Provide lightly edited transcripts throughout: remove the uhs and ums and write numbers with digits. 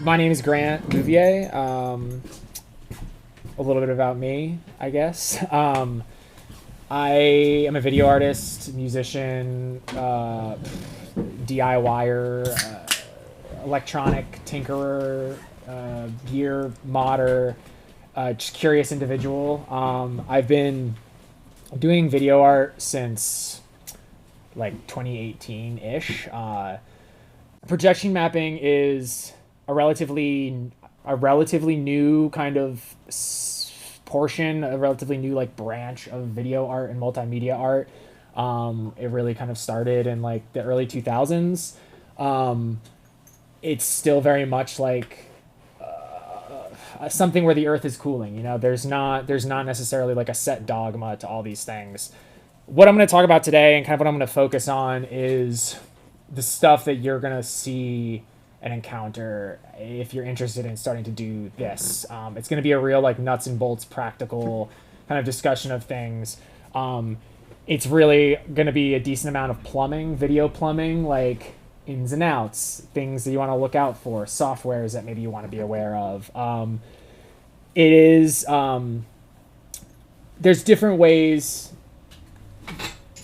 My name is Grant Bouvier. A little bit about me, I guess. I am a video artist, musician, DIYer, electronic tinkerer, gear modder, just curious individual. I've been doing video art since like 2018-ish. Projection mapping is a relatively new kind of portion, a relatively new like branch of video art and multimedia art. It really kind of started in like the early 2000s. It's still very much like something where the earth is cooling. You know, there's not necessarily like a set dogma to all these things. What I'm going to talk about today and kind of what I'm going to focus on is the stuff that you're going to see and encounter if you're interested in starting to do this. It's going to be a real like nuts and bolts practical kind of discussion of things. It's really going to be a decent amount of plumbing, video plumbing, like ins and outs, things that you want to look out for, softwares that maybe you want to be aware of. It is there's different ways.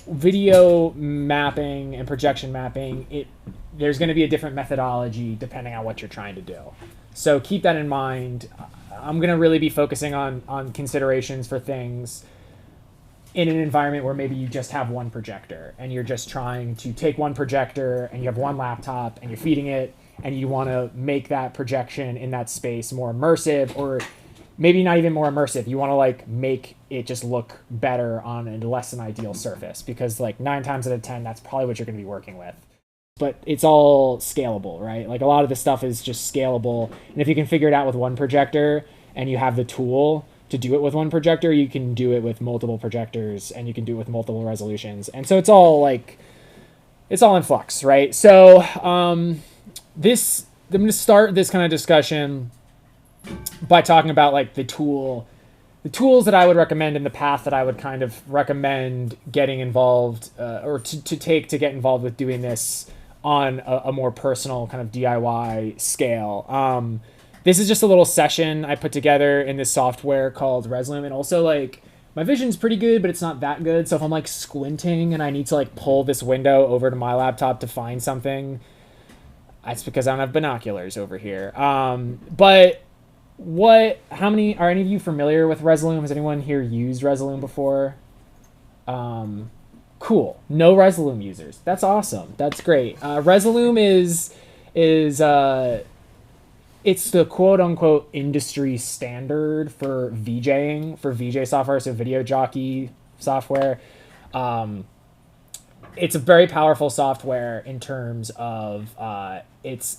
Video mapping and projection mapping, there's going to be a different methodology depending on what you're trying to do. So keep that in mind. I'm going to really be focusing on considerations for things in an environment where maybe you just have one projector and you're just trying to take one projector and you have one laptop and you're feeding it and you want to make that projection in that space more immersive, or maybe not even more immersive. You want to like make it just look better on a less than ideal surface, because like 9 times out of 10, that's probably what you're going to be working with. But it's all scalable, right? Like a lot of this stuff is just scalable. And if you can figure it out with one projector and you have the tool to do it with one projector, you can do it with multiple projectors and you can do it with multiple resolutions. And so it's all in flux, right? So I'm going to start this kind of discussion by talking about like the tools that I would recommend and the path that I would kind of recommend getting involved or to take to get involved with doing this on a more personal kind of DIY scale. This is just a little session I put together in this software called Resolume, and also like my vision's pretty good, but it's not that good. So if I'm like squinting and I need to like pull this window over to my laptop to find something, that's because I don't have binoculars over here. But how many are any of you familiar with Resolume? Has anyone here used Resolume before? Cool. No Resolume users. That's awesome. That's great. Resolume is it's the quote unquote industry standard for VJing, for VJ software, so video jockey software. It's a very powerful software in terms of it's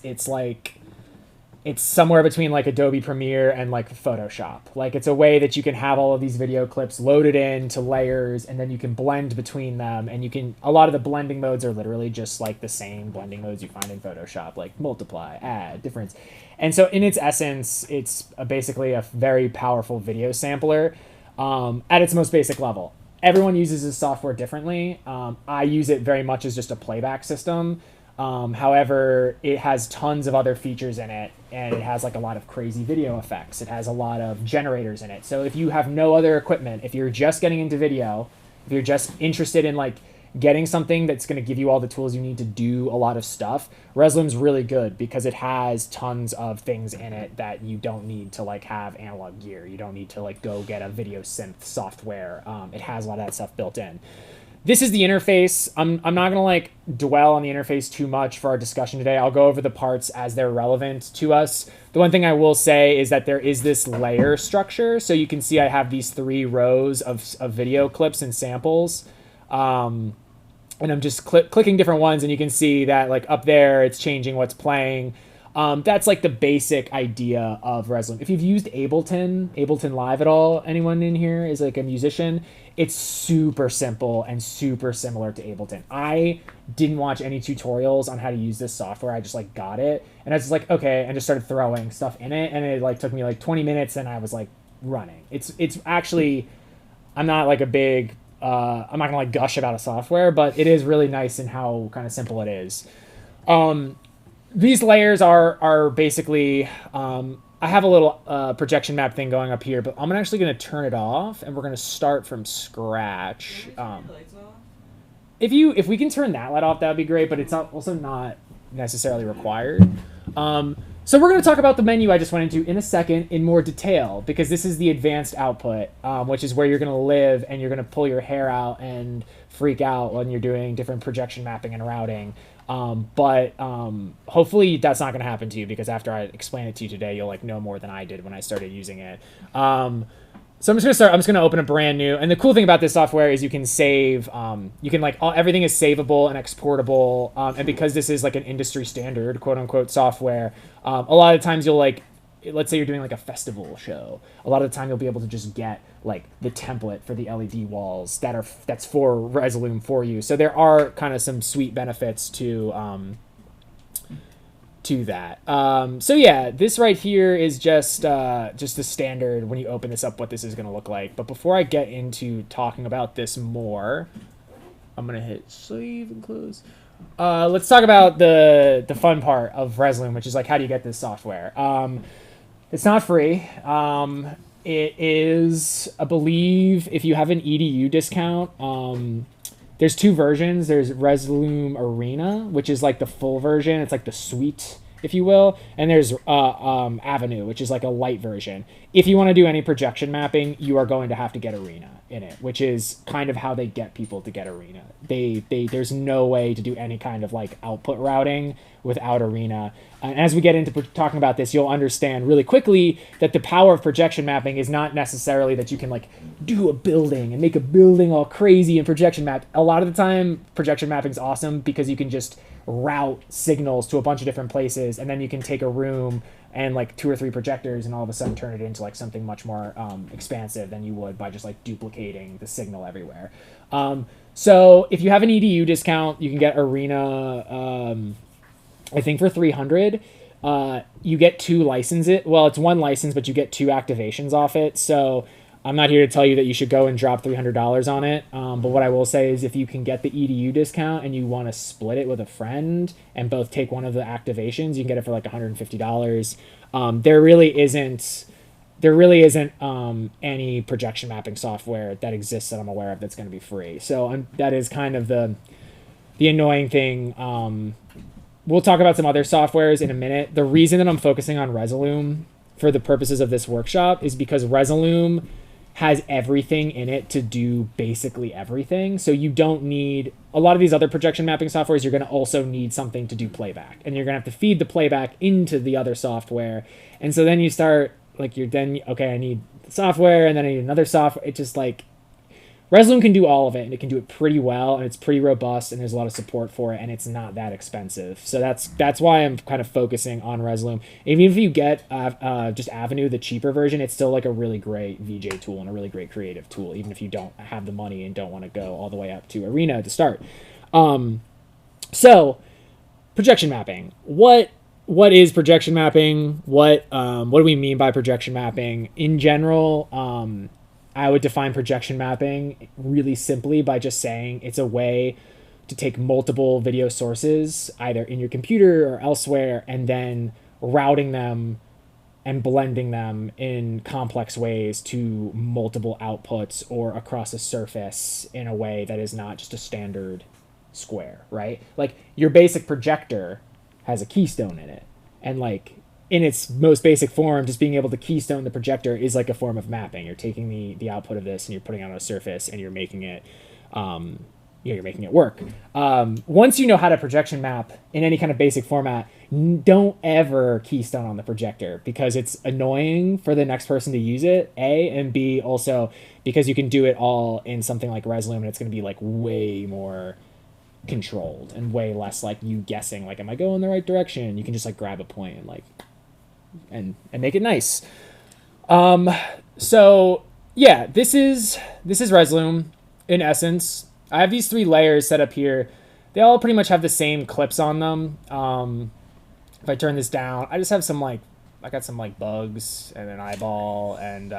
somewhere between like Adobe Premiere and like Photoshop. Like it's a way that you can have all of these video clips loaded into layers, and then you can blend between them, and a lot of the blending modes are literally just like the same blending modes you find in Photoshop, like multiply, add, difference. And so in its essence, it's basically a very powerful video sampler at its most basic level. Everyone uses this software differently. I use it very much as just a playback system. However, it has tons of other features in it, and it has like a lot of crazy video effects. It has a lot of generators in it. So if you have no other equipment, if you're just getting into video, if you're just interested in like getting something that's going to give you all the tools you need to do a lot of stuff, Resolume's really good because it has tons of things in it that you don't need to like have analog gear. You don't need to like go get a video synth software. It has a lot of that stuff built in. This is the interface. I'm not going to like dwell on the interface too much for our discussion today. I'll go over the parts as they're relevant to us. The one thing I will say is that there is this layer structure. So you can see I have these 3 rows of video clips and samples. And I'm just clicking different ones, and you can see that like up there, it's changing what's playing. That's like the basic idea of Resolume. If you've used Ableton Live at all, anyone in here is like a musician, it's super simple and super similar to Ableton. I didn't watch any tutorials on how to use this software. I just like got it, and I was just like, okay, and just started throwing stuff in it, and it like took me like 20 minutes, and I was like running. It's actually, I'm not like a big, I'm not gonna like gush about a software, but it is really nice in how kind of simple it is. these layers are basically, I have a little projection map thing going up here, but I'm actually going to turn it off, and we're going to start from scratch. If we can turn that light off, that would be great, but it's also not necessarily required. So we're going to talk about the menu I just went into in a second in more detail, because this is the advanced output, which is where you're going to live and you're going to pull your hair out and freak out when you're doing different projection mapping and routing. But hopefully that's not going to happen to you, because after I explain it to you today, you'll like know more than I did when I started using it. So I'm just going to open a brand new, and the cool thing about this software is you can save, you can like, everything is savable and exportable. And because this is like an industry standard, quote unquote, software, a lot of times you'll like, let's say you're doing like a festival show, a lot of the time you'll be able to just get like the template for the LED walls that's for Resolume for you. So there are kind of some sweet benefits to that. So yeah, this right here is just the standard when you open this up, what this is going to look like. But before I get into talking about this more, I'm going to hit save and close. Let's talk about the fun part of Resolume, which is like, how do you get this software? It's not free. It is, I believe, if you have an EDU discount, there's two versions. There's Resolume Arena, which is like the full version. It's like the suite, if you will. And there's Avenue, which is like a light version. If you want to do any projection mapping, you are going to have to get Arena in it, which is kind of how they get people to get Arena. There's no way to do any kind of like output routing without Arena. And as we get into talking about this, you'll understand really quickly that the power of projection mapping is not necessarily that you can like do a building and make a building all crazy and projection map. A lot of the time, projection mapping is awesome because you can just route signals to a bunch of different places, and then you can take a room and like 2 or 3 projectors and all of a sudden turn it into like something much more expansive than you would by just like duplicating the signal everywhere. So if you have an EDU discount, you can get Arena, I think for $300. You get 2 licenses. Well, it's 1 license, but you get 2 activations off it. So I'm not here to tell you that you should go and drop $300 on it. But what I will say is, if you can get the EDU discount and you want to split it with a friend and both take one of the activations, you can get it for like $150. There really isn't any projection mapping software that exists that I'm aware of that's going to be free. So that is kind of the annoying thing. We'll talk about some other softwares in a minute. The reason that I'm focusing on Resolume for the purposes of this workshop is because Resolume has everything in it to do basically everything. So you don't need a lot of these other projection mapping softwares. You're going to also need something to do playback, and you're going to have to feed the playback into the other software. And so then you start like, okay, I need the software, and then I need another software. It's just like, Resolume can do all of it, and it can do it pretty well, and it's pretty robust, and there's a lot of support for it, and it's not that expensive. So that's why I'm kind of focusing on Resolume. Even if you get just Avenue, the cheaper version, it's still like a really great VJ tool and a really great creative tool, even if you don't have the money and don't want to go all the way up to Arena to start. So projection mapping. What is projection mapping? What do we mean by projection mapping in general? I would define projection mapping really simply by just saying it's a way to take multiple video sources, either in your computer or elsewhere, and then routing them and blending them in complex ways to multiple outputs or across a surface in a way that is not just a standard square, right? Like, your basic projector has a keystone in it, and like, in its most basic form, just being able to keystone the projector is like a form of mapping. You're taking the output of this and you're putting it on a surface, and you're making it, you're making it work. Once you know how to projection map in any kind of basic format, don't ever keystone on the projector, because it's annoying for the next person to use it, A, and B, also because you can do it all in something like Resolume, and it's going to be like way more controlled and way less like you guessing, like, am I going the right direction? You can just like grab a point and like and make it nice. So yeah, this is Resolume in essence. I have these 3 layers set up here. They all pretty much have the same clips on them. If I turn this down, I just have some like, I got some like bugs and an eyeball, and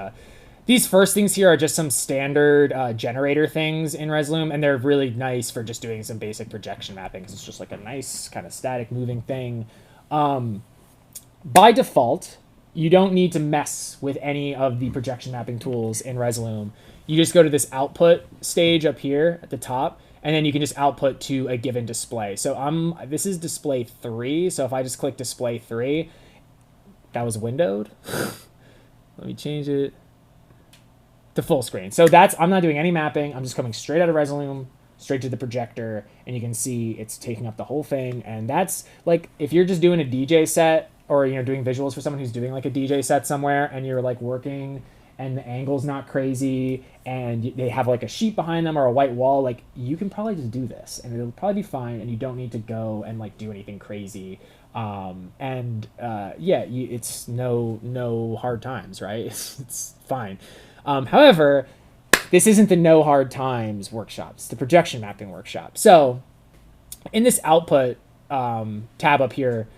these first things here are just some standard generator things in Resolume, and they're really nice for just doing some basic projection mapping, because it's just like a nice kind of static moving thing. By default, you don't need to mess with any of the projection mapping tools in Resolume. You just go to this output stage up here at the top, and then you can just output to a given display. So this is display 3. So if I just click display 3, that was windowed. Let me change it to full screen. So I'm not doing any mapping. I'm just coming straight out of Resolume, straight to the projector, and you can see it's taking up the whole thing. And that's like, if you're just doing a DJ set, or, you know, doing visuals for someone who's doing like a DJ set somewhere, and you're like working and the angle's not crazy and they have like a sheet behind them or a white wall, like, you can probably just do this and it'll probably be fine, and you don't need to go and like do anything crazy. It's no hard times, right? It's fine. However, this isn't the no hard times workshop. It's the projection mapping workshop. So in this output tab up here,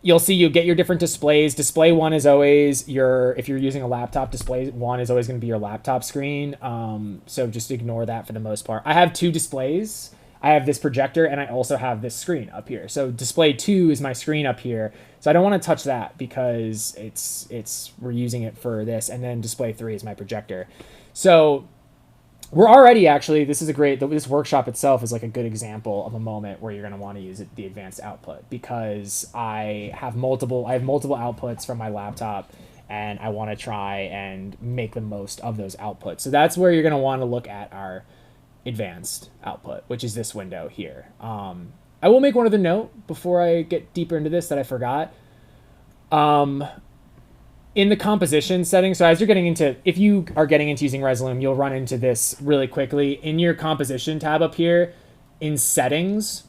you'll see you get your different displays. Display 1 is always if you're using a laptop, display 1 is always going to be your laptop screen. So just ignore that for the most part. I have 2 displays. I have this projector, and I also have this screen up here. So display 2 is my screen up here. So I don't want to touch that because we're using it for this. And then display 3 is my projector. So we're already this workshop itself is like a good example of a moment where you're going to want to use the advanced output, because I have multiple outputs from my laptop, and I want to try and make the most of those outputs. So that's where you're going to want to look at our advanced output, which is this window here. I will make one other note before I get deeper into this that I forgot. In the composition settings, so if you are getting into using Resolume, you'll run into this really quickly. In your composition tab up here, in settings,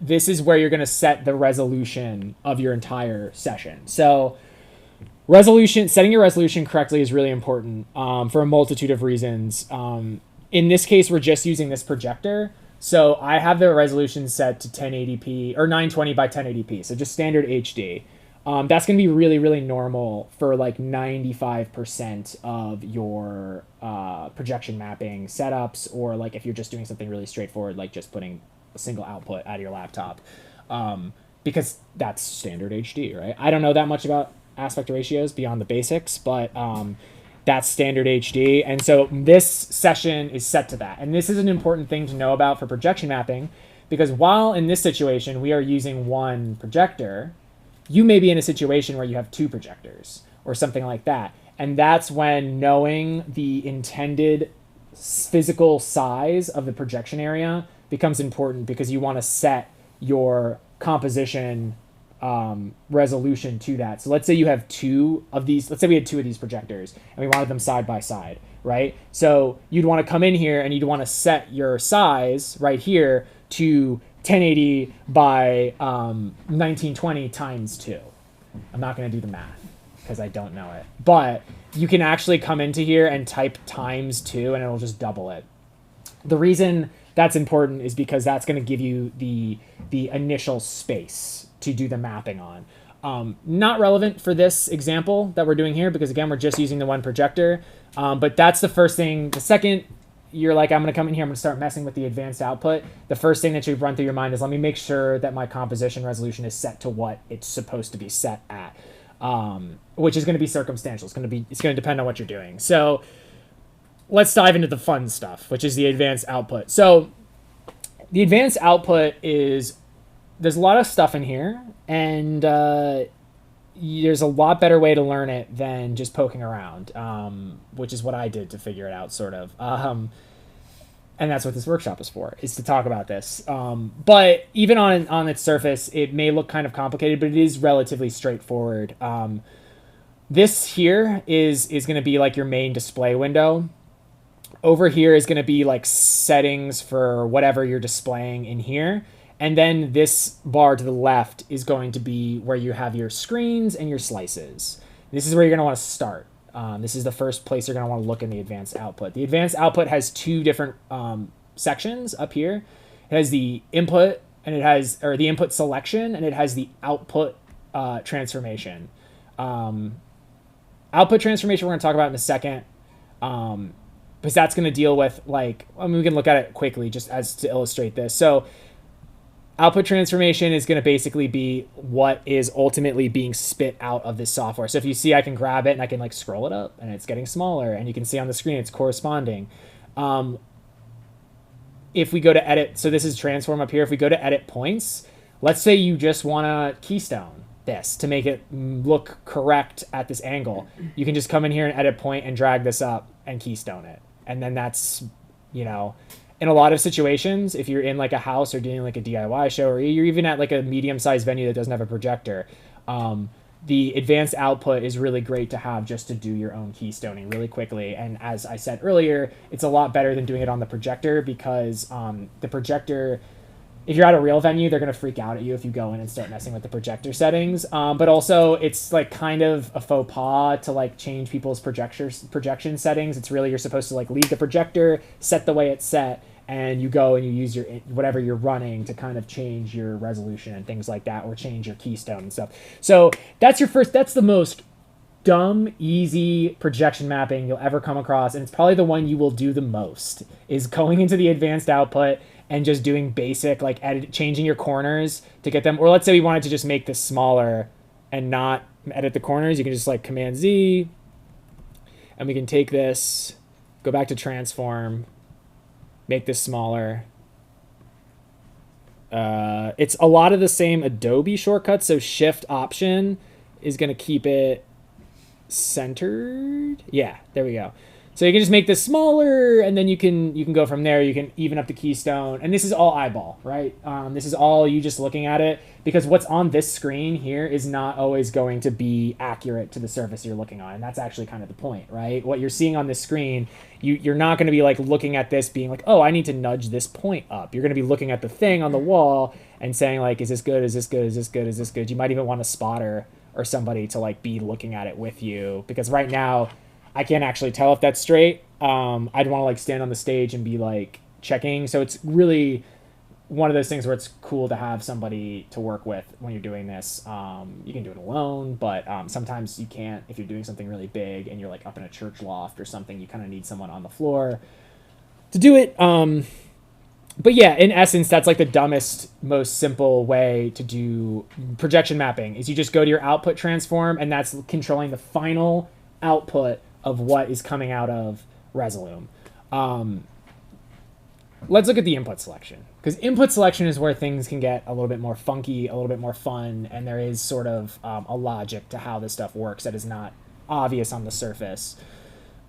this is where you're going to set the resolution of your entire session. So setting your resolution correctly is really important for a multitude of reasons. In this case, we're just using this projector. So I have the resolution set to 1080p or 920 by 1080p. So just standard HD. That's going to be really, really normal for like 95% of your projection mapping setups, or like if you're just doing something really straightforward, like just putting a single output out of your laptop, because that's standard HD, right? I don't know that much about aspect ratios beyond the basics, but that's standard HD. And so this session is set to that. And this is an important thing to know about for projection mapping, because while in this situation we are using one projector, you may be in a situation where you have 2 projectors or something like that. And that's when knowing the intended physical size of the projection area becomes important, because you want to set your composition resolution to that. So let's say you have 2 of these. Let's say we had 2 of these projectors and we wanted them side by side, right? So you'd want to come in here and you'd want to set your size right here to 1080 by 1920 times 2. I'm not going to do the math because I don't know it. But you can actually come into here and type times 2 and it'll just double it. The reason that's important is because that's going to give you the initial space to do the mapping on. Not relevant for this example that we're doing here, because again, we're just using the one projector. But that's the first thing. The second you're like, I'm going to come in here, I'm going to start messing with the advanced output, the first thing that should run through your mind is, let me make sure that my composition resolution is set to what it's supposed to be set at, which is going to be circumstantial. It's going to depend on what you're doing. So let's dive into the fun stuff, which is the advanced output. So the advanced output there's a lot of stuff in here, and there's a lot better way to learn it than just poking around, which is what I did to figure it out, sort of. And that's what this workshop is for, is to talk about this. But even on its surface, it may look kind of complicated, but it is relatively straightforward. This here is going to be like your main display window. Over here is going to be like settings for whatever you're displaying in here. And then this bar to the left is going to be where you have your screens and your slices. This is where you're going to want to start. This is the first place you're going to want to look in the advanced output. The advanced output has 2 different sections up here. It has the input, and it has, or the input selection, and it has the output transformation. Output transformation we're going to talk about in a second, because that's going to deal with, like, I mean, we can look at it quickly just as to illustrate this. So Output transformation is going to basically be what is ultimately being spit out of this software. So if you see, I can grab it and I can like scroll it up and it's getting smaller, and you can see on the screen it's corresponding. If we go to edit, so this is transform up here. If we go to edit points, let's say you just want to keystone this to make it look correct at this angle. You can just come in here and edit point and drag this up and keystone it. And then that's, you know, in a lot of situations, if you're in like a house or doing like a DIY show, or you're even at like a medium-sized venue that doesn't have a projector, the advanced output is really great to have just to do your own keystoning really quickly. And as I said earlier, it's a lot better than doing it on the projector, because the projector, if you're at a real venue, they're going to freak out at you if you go in and start messing with the projector settings. But also it's like kind of a faux pas to like change people's projection settings. It's really, you're supposed to like leave the projector set the way it's set, and you go and you use your whatever you're running to kind of change your resolution and things like that, or change your keystone and stuff. So that's the most dumb, easy projection mapping you'll ever come across, and it's probably the one you will do the most, is going into the advanced output and just doing basic like changing your corners to get them. Or let's say we wanted to just make this smaller and not edit the corners, you can just like Command Z, and we can take this, go back to transform, make this smaller. It's a lot of the same Adobe shortcuts, so Shift Option is going to keep it centered. Yeah, there we go. So you can just make this smaller, and then you can go from there. You can even up the keystone, and this is all eyeball, right? This is all you just looking at it, because what's on this screen here is not always going to be accurate to the surface you're looking on, and that's actually kind of the point, right? What you're seeing on this screen, you're not going to be like looking at this being like, oh, I need to nudge this point up. You're going to be looking at the thing on the wall and saying like, is this good? Is this good? Is this good? Is this good? You might even want a spotter or somebody to like be looking at it with you, because right now I can't actually tell if that's straight. I'd want to like stand on the stage and be like checking. So it's really one of those things where it's cool to have somebody to work with when you're doing this. You can do it alone, but sometimes you can't. If you're doing something really big and you're like up in a church loft or something, you kind of need someone on the floor to do it. But yeah, in essence, that's like the dumbest, most simple way to do projection mapping, is you just go to your output transform, and that's controlling the final output of what is coming out of Resolume. Let's look at the input selection, because input selection is where things can get a little bit more funky, a little bit more fun, and there is sort of a logic to how this stuff works that is not obvious on the surface.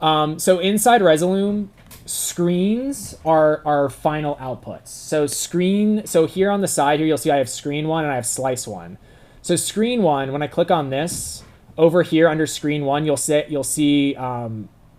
So inside Resolume, screens are our final outputs. So here on the side here, you'll see I have screen 1 and I have slice 1. So screen 1, when I click on this, over here under screen 1, you'll see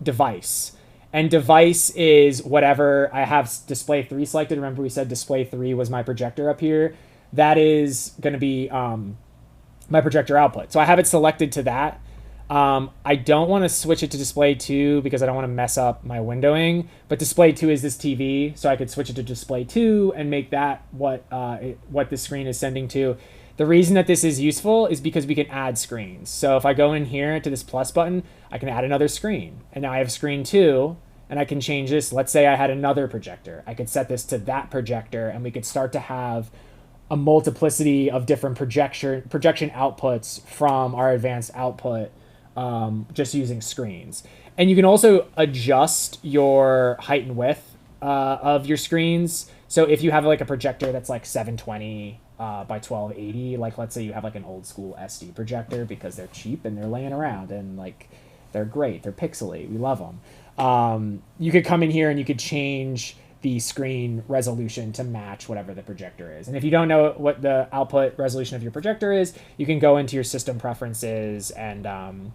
device. And device is whatever I have display 3 selected. Remember we said display 3 was my projector up here. That is going to be my projector output. So I have it selected to that. I don't want to switch it to display 2 because I don't want to mess up my windowing, but display 2 is this TV, so I could switch it to display 2 and make that what the screen is sending to. The reason that this is useful is because we can add screens. So if I go in here to this plus button, I can add another screen, and now I have screen 2, and I can change this. Let's say I had another projector. I could set this to that projector, and we could start to have a multiplicity of different projection outputs from our advanced output, just using screens. And you can also adjust your height and width of your screens. So if you have like a projector that's like 720 by 1280, like let's say you have like an old school SD projector, because they're cheap and they're laying around and like they're great, they're pixely, we love them. You could come in here and you could change the screen resolution to match whatever the projector is. And if you don't know what the output resolution of your projector is, you can go into your system preferences and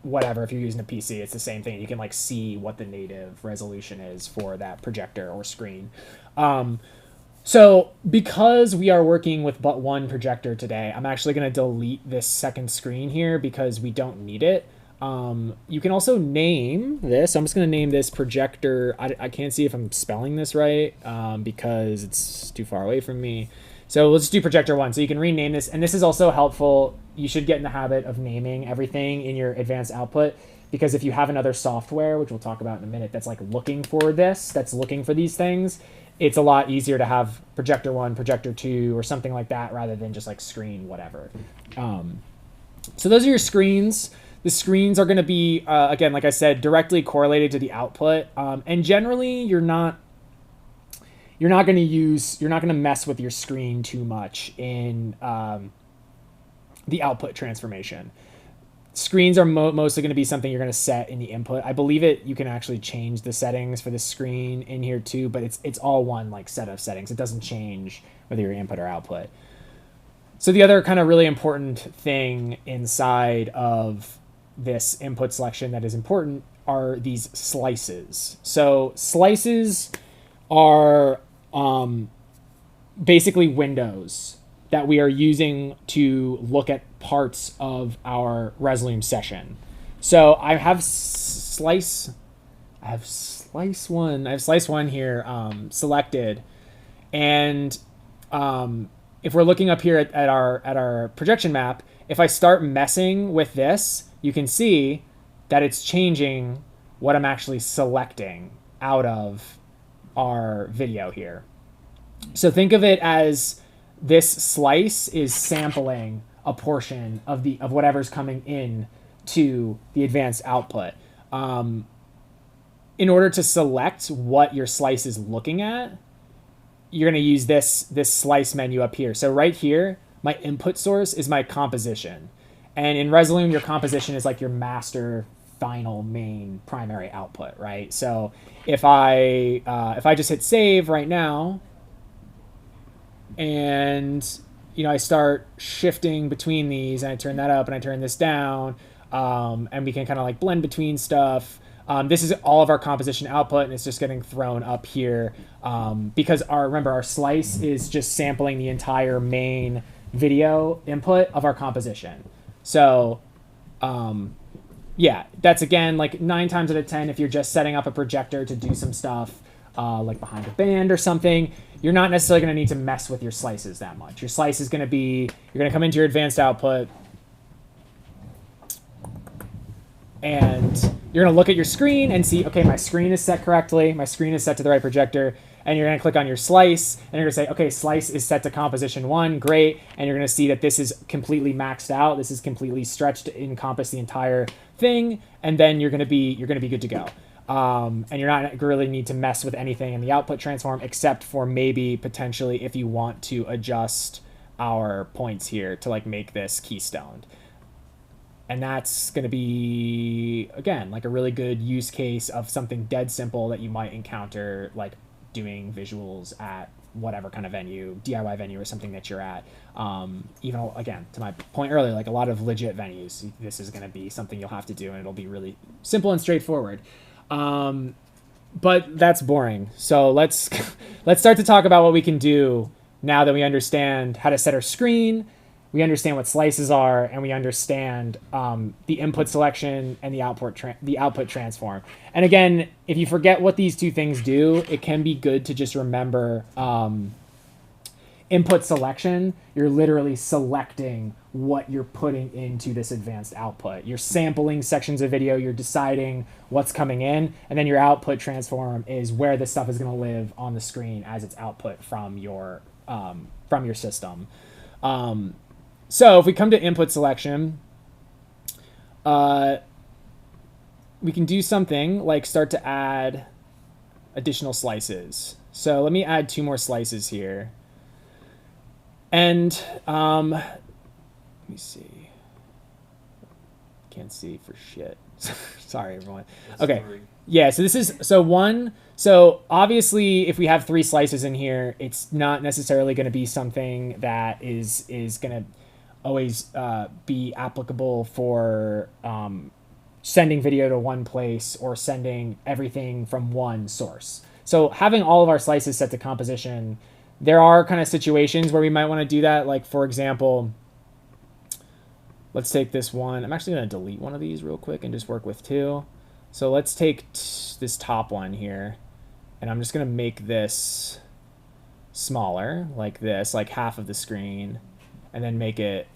whatever. If you're using a PC, it's the same thing. You can like see what the native resolution is for that projector or screen. So because we are working with but one projector today, I'm actually going to delete this second screen here because we don't need it. You can also name this. I'm just going to name this projector. I can't see if I'm spelling this right because it's too far away from me. So let's do projector 1. So you can rename this. And this is also helpful. You should get in the habit of naming everything in your advanced output, because if you have another software, which we'll talk about in a minute, that's like looking for this, that's looking for these things, it's a lot easier to have projector 1, projector 2, or something like that rather than just like screen whatever. So those are your screens. The screens are going to be, again, like I said, directly correlated to the output. And generally, you're not going to mess with your screen too much in the output transformation. Screens are mostly going to be something you're going to set in the input. I believe you can actually change the settings for the screen in here too, but it's all one like set of settings. It doesn't change whether you're input or output. So the other kind of really important thing inside of this input selection that is important are these slices. So slices are basically windows that we are using to look at parts of our Resolume session. So I have slice one here selected, and if we're looking up here at our projection map, if I start messing with this, you can see that it's changing what I'm actually selecting out of our video here. So think of it as this slice is sampling a portion of whatever's coming in to the advanced output. In order to select what your slice is looking at, you're going to use this slice menu up here. So right here, my input source is my composition. And in Resolume, your composition is like your master, final, main, primary output, right? So if I just hit save right now, and I start shifting between these, and I turn that up and I turn this down, and we can kind of like blend between stuff. This is all of our composition output, and it's just getting thrown up here because remember our slice is just sampling the entire main video input of our composition. So yeah, that's again like 9 times out of 10 if you're just setting up a projector to do some stuff like behind a band or something, you're not necessarily going to need to mess with your slices that much. Your slice is going to be, you're going to come into your advanced output, and you're going to look at your screen and see, okay, my screen is set correctly. My screen is set to the right projector. And you're going to click on your slice, and you're going to say, okay, slice is set to composition 1, great. And you're going to see that this is completely maxed out. This is completely stretched to encompass the entire thing. And then you're going to be good to go. And you're not really need to mess with anything in the output transform, except for maybe potentially if you want to adjust our points here to like make this keystoned. And that's going to be, again, like a really good use case of something dead simple that you might encounter, like doing visuals at whatever kind of venue, DIY venue or something that you're at. Even, again, to my point earlier, like a lot of legit venues, this is going to be something you'll have to do, and it'll be really simple and straightforward. But that's boring. So let's start to talk about what we can do now that we understand how to set our screen, we understand what slices are, and we understand the input selection and the output transform. And again, if you forget what these two things do, it can be good to just remember input selection. You're literally selecting what you're putting into this advanced output. You're sampling sections of video, you're deciding what's coming in, and then your output transform is where this stuff is going to live on the screen as its output from your system. So if we come to input selection, we can do something like start to add additional slices. So let me add 2 more slices here. And let me see. Can't see for shit. Sorry, everyone. Okay. Yeah, so this is, so obviously if we have 3 slices in here, it's not necessarily going to be something that is going to always be applicable for sending video to one place or sending everything from one source. So having all of our slices set to composition, there are kind of situations where we might want to do that. Like, for example, let's take this one. I'm actually going to delete one of these real quick and just work with 2. So let's take this top one here, and I'm just going to make this smaller, like this, like half of the screen, and then make it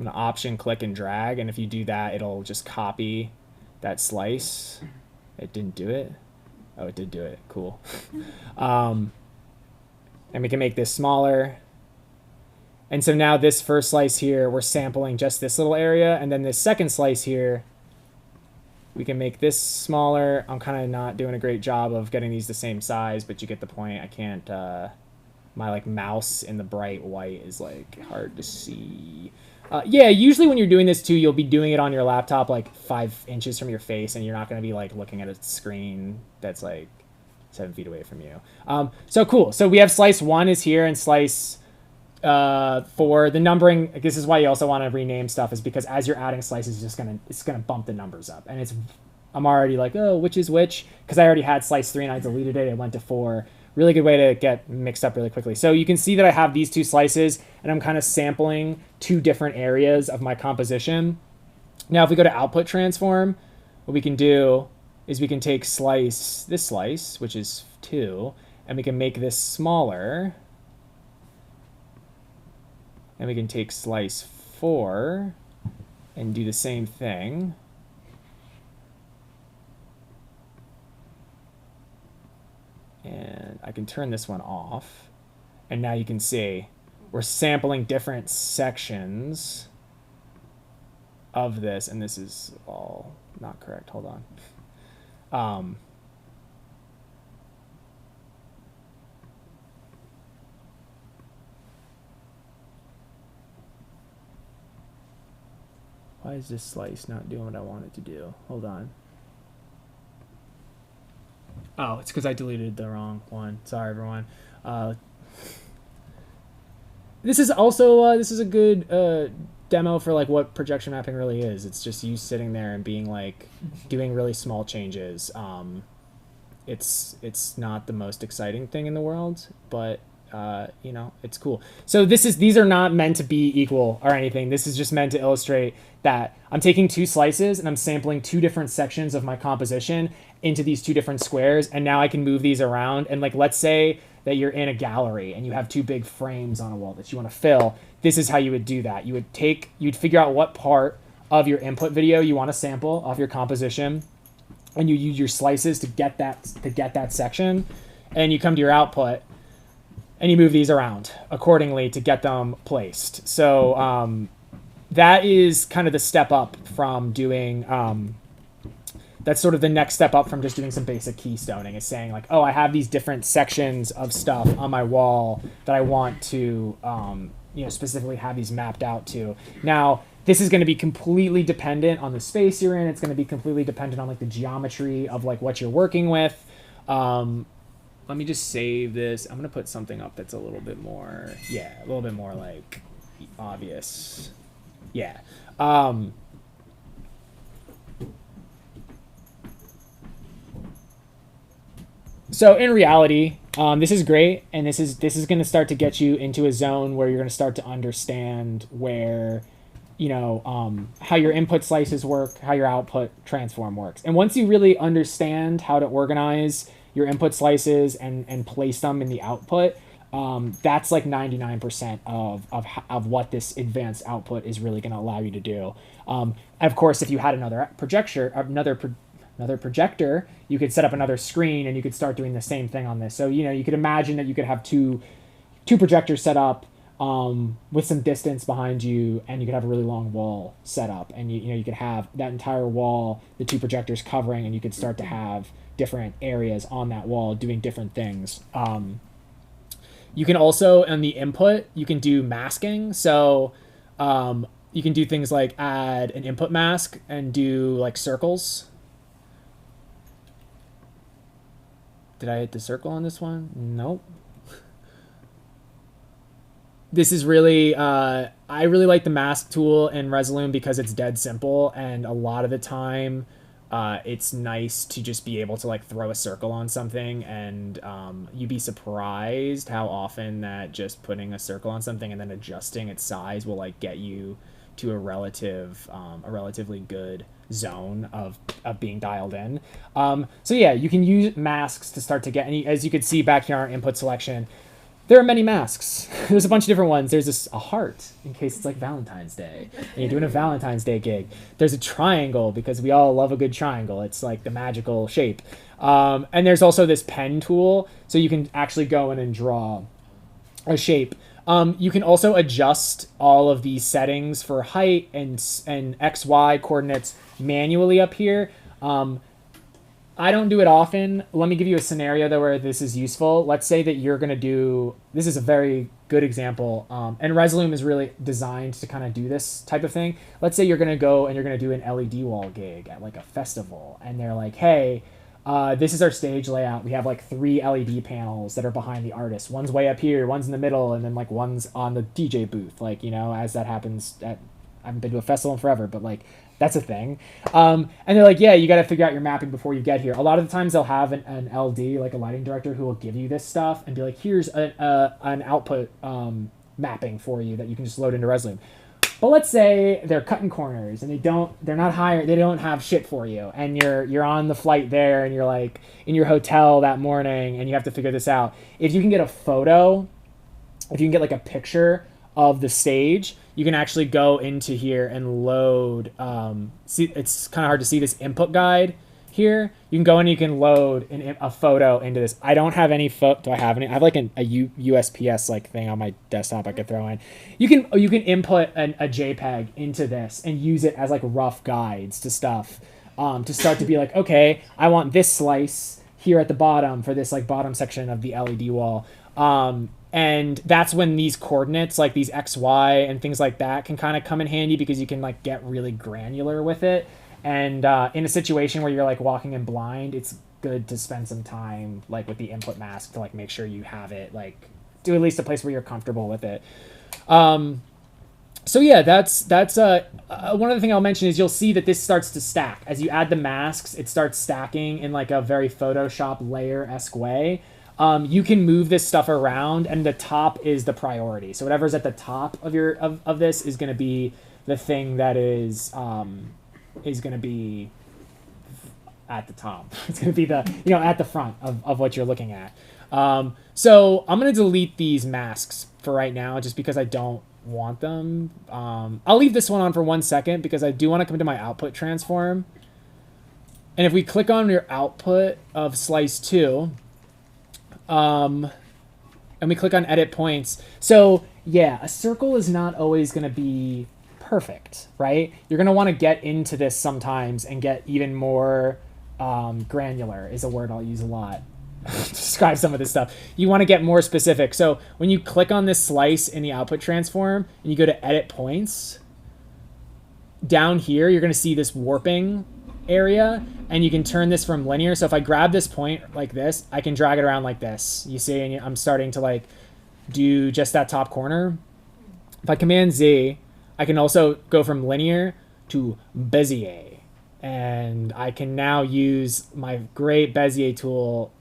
I'm gonna option click and drag, and if you do that, it'll just copy that slice. It didn't do it. Oh, it did do it. Cool. And we can make this smaller. And so now this first slice here, we're sampling just this little area, and then this second slice here, we can make this smaller. I'm kind of not doing a great job of getting these the same size, but you get the point. I can't, my like mouse in the bright white is like hard to see. Yeah, usually when you're doing this too, you'll be doing it on your laptop like 5 inches from your face, and you're not going to be like looking at a screen that's like 7 feet away from you. So cool. So we have slice 1 is here, and slice 4. The numbering, this is why you also want to rename stuff, is because as you're adding slices, it's gonna bump the numbers up, and I'm already like, oh, which is which, because I already had slice 3 and I deleted it. It went to 4. Really good way to get mixed up really quickly. So you can see that I have these 2 slices, and I'm kind of sampling 2 different areas of my composition. Now, if we go to output transform, what we can do is we can take this slice, which is 2, and we can make this smaller. And we can take slice 4 and do the same thing. And I can turn this one off. And now you can see we're sampling different sections of this. And this is all not correct. Hold on. Why is this slice not doing what I want it to do? Hold on. Oh, it's because I deleted the wrong one. Sorry, everyone. This is also this is a good demo for like what projection mapping really is. It's just you sitting there and being like doing really small changes. It's not the most exciting thing in the world, but you know, it's cool. So these are not meant to be equal or anything. This is just meant to illustrate that I'm taking 2 slices and I'm sampling 2 different sections of my composition into these 2 different squares, and now I can move these around. And like, let's say that you're in a gallery and you have 2 big frames on a wall that you want to fill. This is how you would do that. You'd figure out what part of your input video you want to sample off your composition, and you use your slices to get that section, and you come to your output and you move these around accordingly to get them placed. So that is kind of the step up from doing, that's sort of the next step up from just doing some basic keystoning. Is saying like, oh, I have these different sections of stuff on my wall that I want to, you know, specifically have these mapped out to. Now, this is going to be completely dependent on the space you're in. It's going to be completely dependent on like the geometry of like what you're working with. Let me just save this. I'm going to put something up that's a little bit more, yeah, a little bit more like obvious. Yeah. So in reality, this is great, and this is going to start to get you into a zone where you're going to start to understand where, you know, how your input slices work, how your output transform works. And once you really understand how to organize your input slices and place them in the output, that's like 99% of what this advanced output is really going to allow you to do. Of course, if you had another projector, you could set up another screen and you could start doing the same thing on this. So, you know, you could imagine that you could have two projectors set up with some distance behind you, and you could have a really long wall set up, and you could have that entire wall, the 2 projectors covering, and you could start to have different areas on that wall doing different things. You can also, on the input, you can do masking. So you can do things like add an input mask and do like circles. Did I hit the circle on this one? Nope. This is really, I really like the mask tool in Resolume because it's dead simple, and a lot of the time it's nice to just be able to like throw a circle on something, and you'd be surprised how often that just putting a circle on something and then adjusting its size will like get you to a relatively good zone of being dialed in. So yeah, you can use masks to start to get, and as you can see back here on our input selection, There are many masks. There's a bunch of different ones. There's a heart in case it's like Valentine's Day and you're doing a Valentine's Day gig. There's a triangle because we all love a good triangle. It's like the magical shape. And there's also this pen tool, so you can actually go in and draw a shape. You can also adjust all of these settings for height and XY coordinates manually up here. I don't do it often. Let me give you a scenario though where this is useful. Let's say that you're going to do, this is a very good example, and Resolume is really designed to kind of do this type of thing. Let's say you're going to go and you're going to do an LED wall gig at like a festival, and they're like, hey, this is our stage layout. We have like 3 LED panels that are behind the artist. One's way up here, one's in the middle, and then like one's on the DJ booth. Like, you know, as that happens at, I haven't been to a festival in forever, but like that's a thing. And they're like, yeah, you got to figure out your mapping before you get here. A lot of the times they'll have an LD, like a lighting director, who will give you this stuff and be like, here's an output mapping for you that you can just load into Resolume. But let's say they're cutting corners and they're not hired, they don't have shit for you, and you're on the flight there and you're like in your hotel that morning and you have to figure this out. If you can get a photo, if you can get like a picture of the stage, you can actually go into here and load, see, it's kind of hard to see this input guide here. You can go in and you can load a photo into this. I don't have any do I have any? I have like a USPS like thing on my desktop I could throw in. You can input a JPEG into this and use it as like rough guides to stuff, to start to be like, okay, I want this slice here at the bottom for this like bottom section of the LED wall. And that's when these coordinates, like these X, Y, and things like that, can kind of come in handy, because you can like get really granular with it. And in a situation where you're like walking in blind, it's good to spend some time like with the input mask to like make sure you have it like to at least a place where you're comfortable with it. So yeah, that's one other thing I'll mention is you'll see that this starts to stack as you add the masks. It starts stacking in like a very Photoshop layer-esque way. You can move this stuff around, and the top is the priority. So whatever's at the top of your of this is going to be the thing that is going to be at the top. It's going to be the, you know, at the front of what you're looking at. So I'm going to delete these masks for right now, just because I don't want them. I'll leave this one on for 1 second because I do want to come to my output transform. And if we click on your output of slice 2, and we click on edit points. So yeah, a circle is not always going to be perfect, right? You're going to want to get into this sometimes and get even more granular is a word I'll use a lot to describe some of this stuff. You want to get more specific. So when you click on this slice in the output transform and you go to edit points, down here you're going to see this warping area, and you can turn this from linear. So if I grab this point like this, I can drag it around like this. You see, and I'm starting to like do just that top corner. If I command Z, I can also go from linear to Bezier, and I can now use my great Bezier tool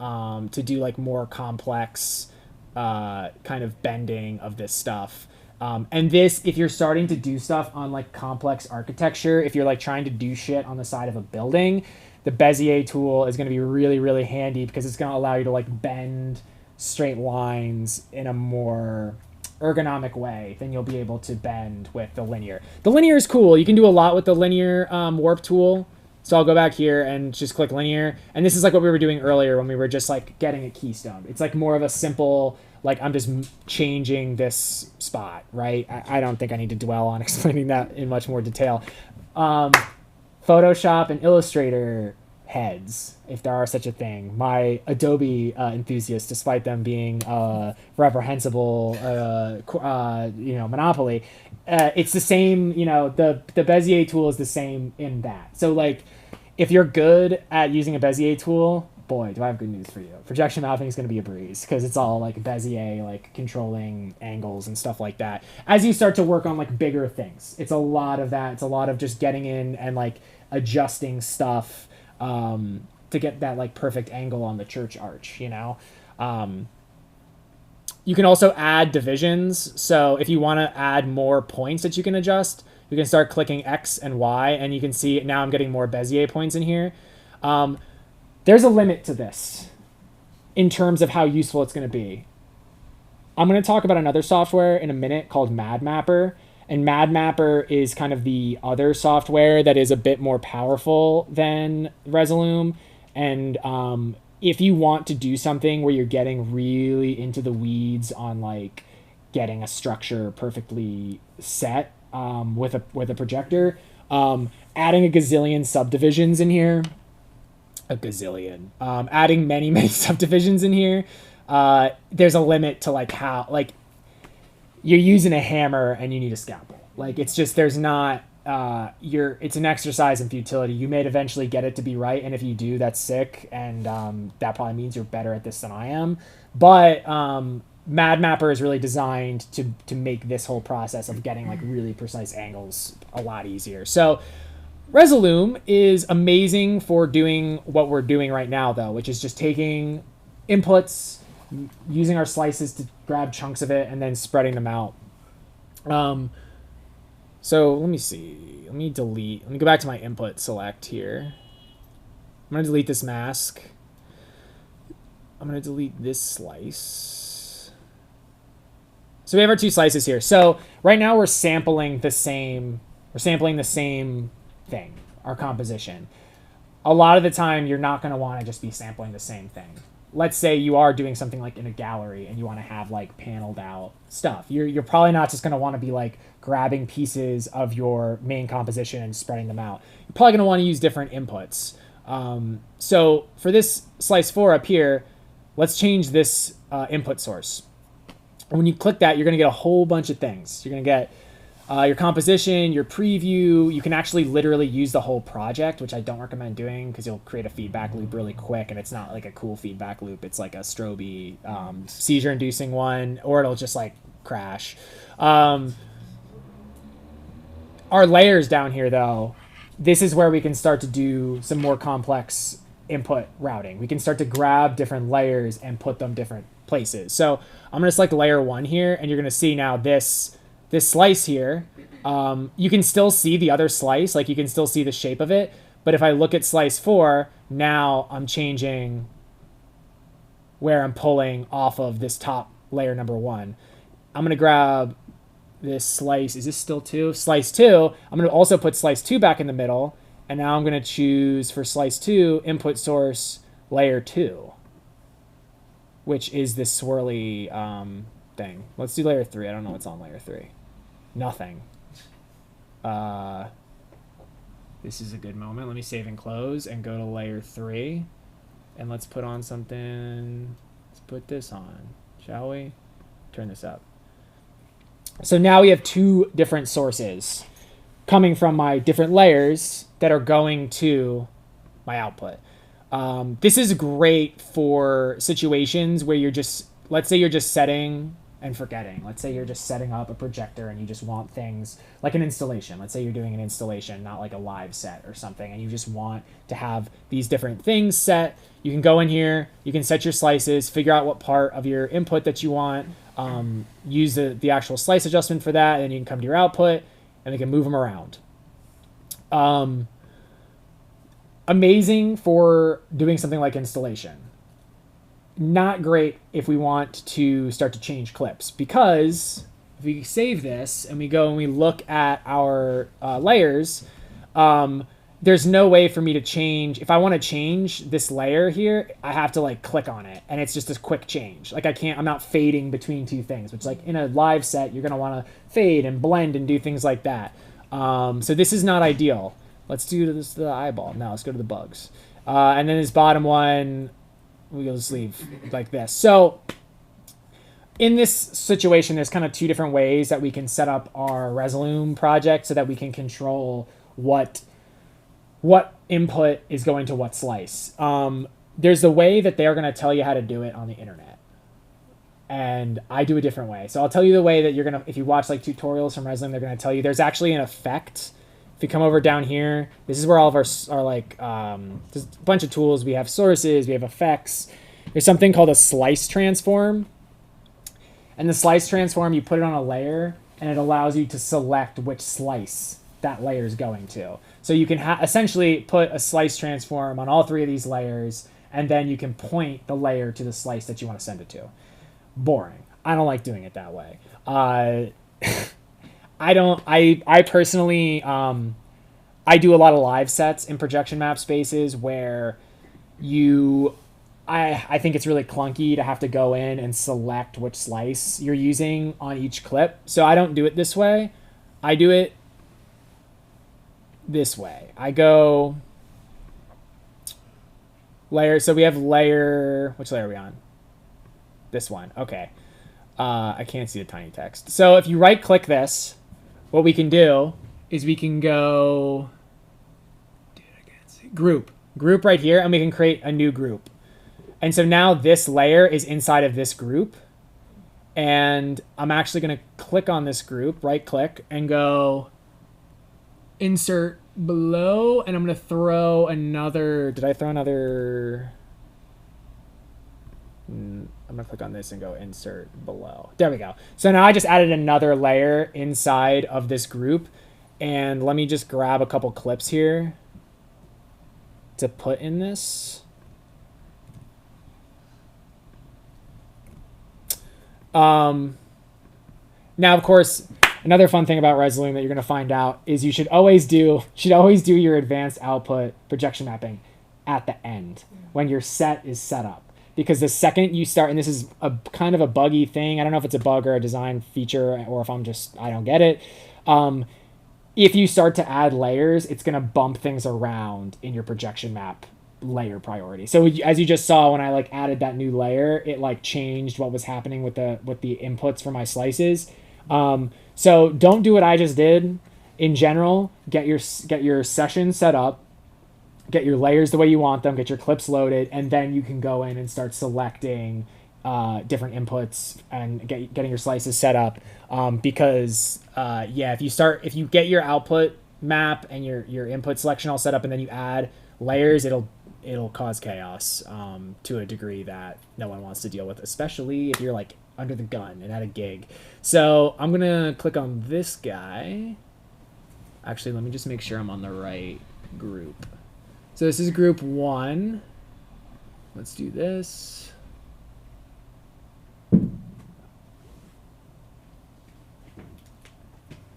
to do like more complex kind of bending of this stuff. And this, if you're starting to do stuff on like complex architecture, if you're like trying to do shit on the side of a building, the Bezier tool is going to be really, really handy, because it's going to allow you to like bend straight lines in a more ergonomic way than you'll be able to bend with the linear. The linear is cool. You can do a lot with the linear warp tool. So I'll go back here and just click linear. And this is like what we were doing earlier when we were just like getting a keystone. It's like more of a simple, like I'm just changing this spot, right? I don't think I need to dwell on explaining that in much more detail. Photoshop and Illustrator heads, if there are such a thing. My Adobe enthusiasts, despite them being reprehensible, monopoly, it's the same. You know, the Bezier tool is the same in that. So like, if you're good at using a Bezier tool, boy, do I have good news for you. Projection mapping is going to be a breeze, because it's all like Bezier, like controlling angles and stuff like that. As you start to work on like bigger things, it's a lot of that. It's a lot of just getting in and like adjusting stuff to get that like perfect angle on the church arch, you know? You can also add divisions. So if you want to add more points that you can adjust, you can start clicking X and Y, and you can see now I'm getting more Bezier points in here. There's a limit to this in terms of how useful it's going to be. I'm going to talk about another software in a minute called MadMapper. And MadMapper is kind of the other software that is a bit more powerful than Resolume. And if you want to do something where you're getting really into the weeds on like getting a structure perfectly set with a projector, adding a gazillion subdivisions in here, adding many subdivisions in here. There's a limit to like how like you're using a hammer and you need a scalpel. Like it's just there's not it's an exercise in futility. You may eventually get it to be right, and if you do, that's sick, and that probably means you're better at this than I am. But MadMapper is really designed to make this whole process of getting like really precise angles a lot easier. So Resolume is amazing for doing what we're doing right now, though, which is just taking inputs, using our slices to grab chunks of it, and then spreading them out. So let me see. Let me go back to my input select here. I'm going to delete this mask. I'm going to delete this slice. So we have our two slices here. So right now we're sampling the same thing, our composition. A lot of the time you're not going to want to just be sampling the same thing. Let's say you are doing something like in a gallery and you want to have like paneled out stuff. You're probably not just going to want to be like grabbing pieces of your main composition and spreading them out. You're probably going to want to use different inputs. So for this slice 4 up here, let's change this input source. And when you click that, you're going to get a whole bunch of things. You're going to get your composition, your preview. You can actually literally use the whole project, which I don't recommend doing because you'll create a feedback loop really quick, and it's not like a cool feedback loop. It's like a stroby, seizure-inducing one, or it'll just like crash. Our layers down here, though, this is where we can start to do some more complex input routing. We can start to grab different layers and put them different places. So I'm going to select layer 1 here, and you're going to see now this slice here, you can still see the other slice, like you can still see the shape of it. But if I look at slice 4, now I'm changing where I'm pulling off of this top layer number 1. I'm going to grab this slice. Is this still 2? Slice 2. I'm going to also put slice 2 back in the middle. And now I'm going to choose for slice 2, input source layer 2, which is this swirly thing. Let's do layer 3. I don't know what's on layer 3. Nothing. This is a good moment. Let me save and close and go to layer 3. And let's put on something. Let's put this on, shall we? Turn this up. So now we have 2 different sources coming from my different layers that are going to my output. This is great for situations where you're just, let's say you're just setting and forgetting. Let's say you're just setting up a projector and you just want things like an installation. Let's say you're doing an installation, not like a live set or something, and you just want to have these different things set. You can go in here, you can set your slices, figure out what part of your input that you want, use the actual slice adjustment for that, and then you can come to your output and we can move them around. Amazing for doing something like installation. Not great if we want to start to change clips, because if we save this and we go and we look at our layers, there's no way for me to change. If I want to change this layer here, I have to like click on it, and it's just a quick change. Like I'm not fading between 2 things, which like in a live set, you're going to want to fade and blend and do things like that. So this is not ideal. Let's do this to the eyeball. Now let's go to the bugs. And then this bottom one, we'll just leave like this. So in this situation, there's kind of 2 different ways that we can set up our Resolume project so that we can control what input is going to what slice. There's the way that they're going to tell you how to do it on the internet. And I do a different way. So I'll tell you the way that you're going to, if you watch like tutorials from Resolume, they're going to tell you there's actually an effect. If you come over down here, this is where all of our like, there's a bunch of tools. We have sources, we have effects. There's something called a slice transform. And the slice transform, you put it on a layer, and it allows you to select which slice that layer is going to. So you can essentially put a slice transform on all 3 of these layers, and then you can point the layer to the slice that you want to send it to. Boring. I don't like doing it that way. I personally, I do a lot of live sets in projection map spaces where I think it's really clunky to have to go in and select which slice you're using on each clip. So I don't do it this way. I do it this way. I go layer. So we have layer. Which layer are we on? This one. Okay. I can't see the tiny text. So if you right click this, what we can do is we can go group right here, and we can create a new group. And so now this layer is inside of this group. And I'm actually going to click on this group, right click, and go insert below. And I'm going to throw another, did I throw another? I'm going to click on this and go insert below. There we go. So now I just added another layer inside of this group. And let me just grab a couple clips here to put in this. Now, of course, another fun thing about Resolume that you're going to find out is you should always do your advanced output projection mapping at the end when your set is set up. Because the second you start, and this is a kind of a buggy thing, I don't know if it's a bug or a design feature or if I don't get it. If you start to add layers, it's going to bump things around in your projection map layer priority. So as you just saw, when I like added that new layer, it like changed what was happening with the inputs for my slices. So don't do what I just did. In general, get your session set up, get your layers the way you want them, get your clips loaded, and then you can go in and start selecting different inputs and getting your slices set up. Because if you get your output map and your input selection all set up and then you add layers, it'll cause chaos to a degree that no one wants to deal with, especially if you're like under the gun and at a gig. So I'm gonna click on this guy. Actually, let me just make sure I'm on the right group. So this is group 1. Let's do this. And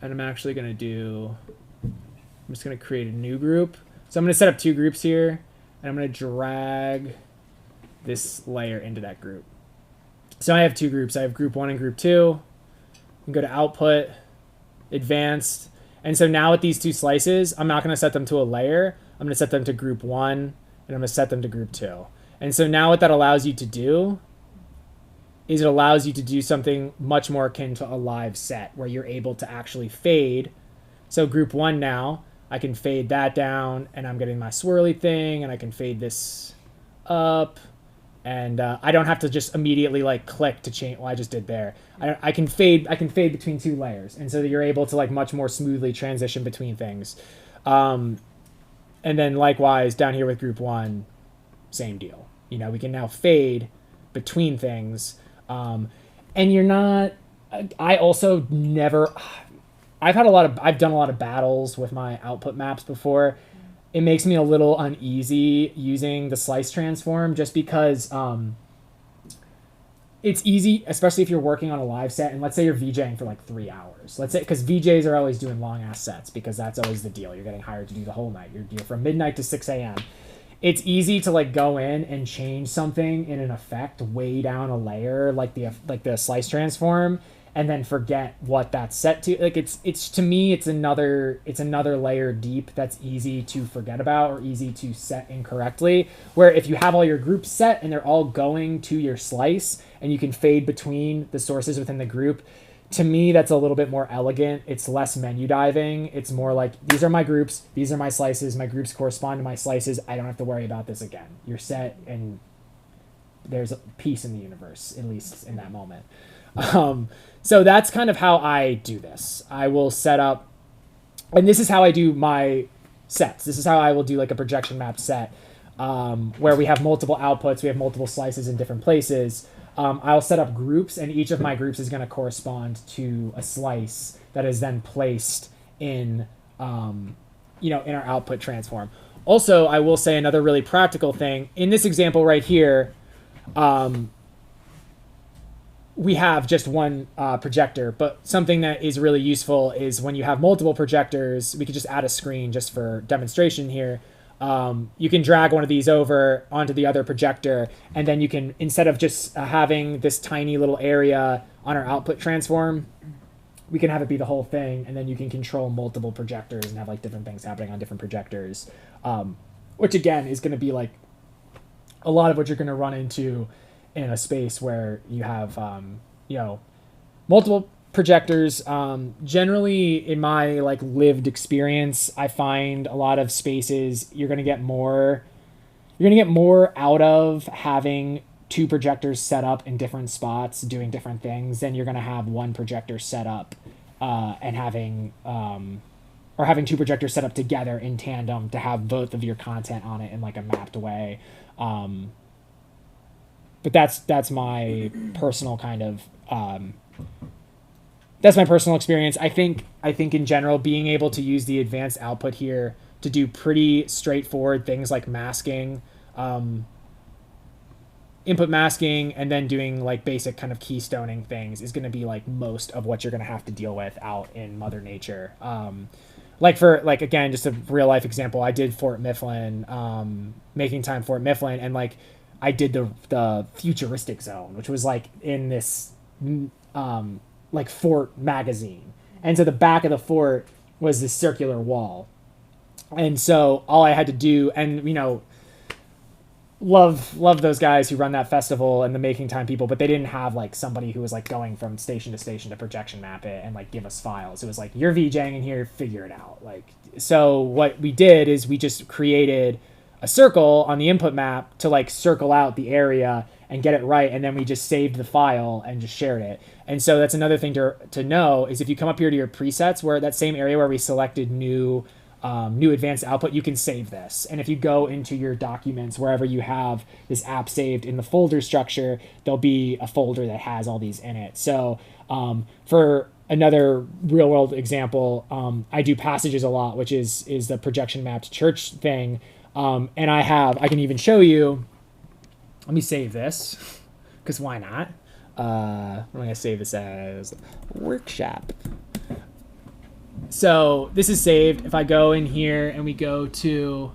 I'm actually gonna I'm just gonna create a new group. So I'm gonna set up 2 groups here. And I'm going to drag this layer into that group. So I have 2 groups. I have group 1 and group 2. You can go to output, advanced. And so now with these 2 slices, I'm not going to set them to a layer. I'm going to set them to group 1, and I'm going to set them to group 2. And so now what that allows you to do is it allows you to do something much more akin to a live set where you're able to actually fade. So group 1 now, I can fade that down, and I'm getting my swirly thing, and I can fade this up, and I don't have to just immediately like click to change. Well, I just did there. I can fade between 2 layers, and so that you're able to like much more smoothly transition between things. And then likewise down here with group 1, same deal. You know, we can now fade between things, and you're not. I also never. I've done a lot of battles with my output maps before. It makes me a little uneasy using the slice transform just because it's easy, especially if you're working on a live set. And let's say you're VJing for like 3 hours. Let's say, because VJs are always doing long ass sets because that's always the deal. You're getting hired to do the whole night. You're from midnight to 6 a.m. It's easy to like go in and change something in an effect way down a layer, like the slice transform, and then forget what that's set to. Like it's to me, it's another layer deep that's easy to forget about or easy to set incorrectly. Where if you have all your groups set and they're all going to your slice and you can fade between the sources within the group, to me, that's a little bit more elegant. It's less menu diving. It's more like, these are my groups, these are my slices, my groups correspond to my slices. I don't have to worry about this again. You're set and there's peace in the universe, at least in that moment. So that's kind of how I do this. I will set up, and this is how I do my sets. This is how I will do like a projection map set, where we have multiple outputs, we have multiple slices in different places. I'll set up groups, and each of my groups is going to correspond to a slice that is then placed in, in our output transform. Also, I will say another really practical thing in this example right here. we have just one projector, but something that is really useful is when you have multiple projectors, we could just add a screen just for demonstration here. You can drag one of these over onto the other projector, and then you can, instead of just having this tiny little area on our output transform, we can have it be the whole thing, and then you can control multiple projectors and have like different things happening on different projectors, which again is going to be like a lot of what you're going to run into in a space where you have multiple projectors. Generally, in my like lived experience, I find a lot of spaces you're going to get more out of having two projectors set up in different spots doing different things than you're going to have one projector set up and having two projectors set up together in tandem to have both of your content on it in like a mapped way. But that's my personal kind of that's my personal experience. I think in general, being able to use the advanced output here to do pretty straightforward things like masking, input masking, and then doing like basic kind of keystoning things is going to be like most of what you're going to have to deal with out in Mother Nature. Again, just a real life example, I did Fort Mifflin, making time Fort Mifflin, and like I did the futuristic zone, which was like in this like fort magazine, and so the back of the fort was this circular wall, and so all I had to do, and love those guys who run that festival and the making time people, but they didn't have like somebody who was like going from station to station to projection map it and like give us files. It was like, you're VJing in here, figure it out. Like, so what we did is we just created a circle on the input map to like circle out the area and get it right, and then we just saved the file and just shared it. And so that's another thing to know is if you come up here to your presets, where that same area where we selected new advanced output, you can save this. And if you go into your documents, wherever you have this app saved in the folder structure, there'll be a folder that has all these in it. So for another real world example, I do passages a lot, which is the projection mapped church thing. And I can even show you, let me save this, because why not? I'm going to save this as workshop. So this is saved. If I go in here and we go to, oh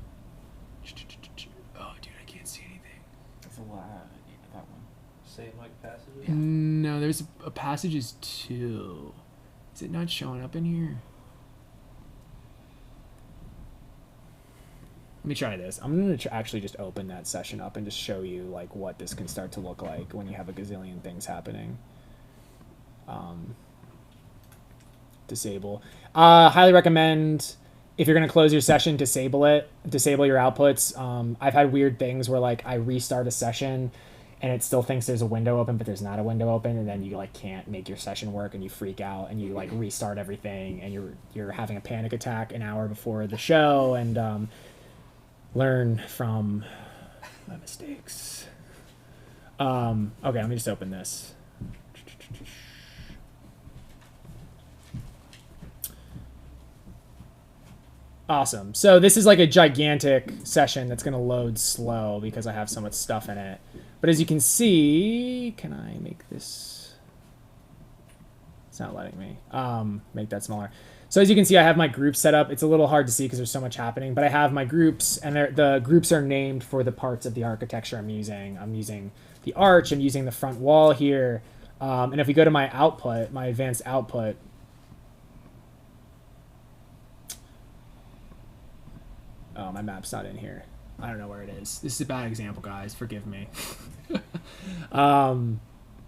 dude, I can't see anything. That's a lot. That one. Save like passages? No, there's a passages too. Is it not showing up in here? Let me try this. I'm going to actually just open that session up and just show you like what this can start to look like when you have a gazillion things happening. Disable. Highly recommend, if you're going to close your session, disable your outputs. I've had weird things where like I restart a session and it still thinks there's a window open, but there's not a window open, and then you like can't make your session work and you freak out and you like restart everything and you're having a panic attack an hour before the show, and learn from my mistakes. Okay, let me just open this. Awesome. So this is like a gigantic session that's going to load slow because I have so much stuff in it. But as you can see, can I make this? It's not letting me make that smaller. So as you can see, I have my groups set up. It's a little hard to see because there's so much happening, but I have my groups, and the groups are named for the parts of the architecture I'm using. I'm using the arch, I'm using the front wall here. And if we go to my output, my advanced output, oh, my map's not in here. I don't know where it is. This is a bad example, guys. Forgive me.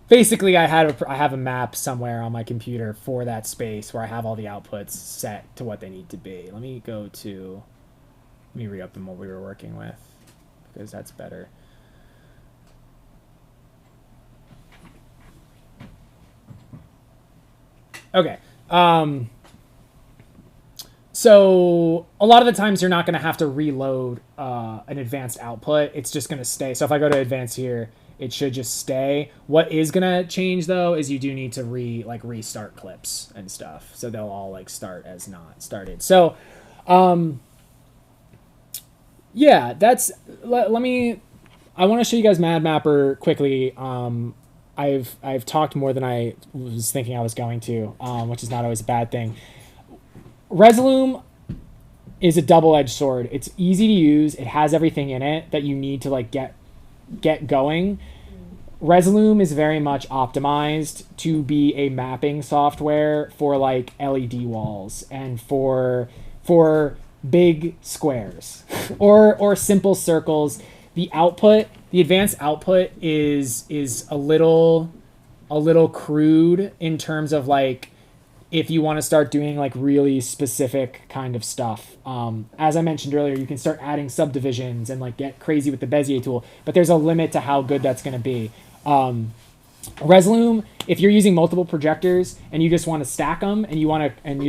Basically, I have a map somewhere on my computer for that space where I have all the outputs set to what they need to be. Let me re-up them what we were working with, because that's better. Okay. So a lot of the times you're not going to have to reload an advanced output. It's just going to stay. So if I go to advanced here, it should just stay. What is going to change though is you do need to restart clips and stuff. So they'll all like start as not started. So yeah, I want to show you guys MadMapper quickly. I've talked more than I was thinking I was going to, which is not always a bad thing. Resolume is a double-edged sword. It's easy to use. It has everything in it that you need to like get going. Resolume is very much optimized to be a mapping software for like LED walls and for big squares or simple circles. The advanced output is a little crude in terms of like if you want to start doing like really specific kind of stuff. As I mentioned earlier, you can start adding subdivisions and like get crazy with the Bezier tool, but there's a limit to how good that's going to be. Resolume, if you're using multiple projectors and you just want to stack them and you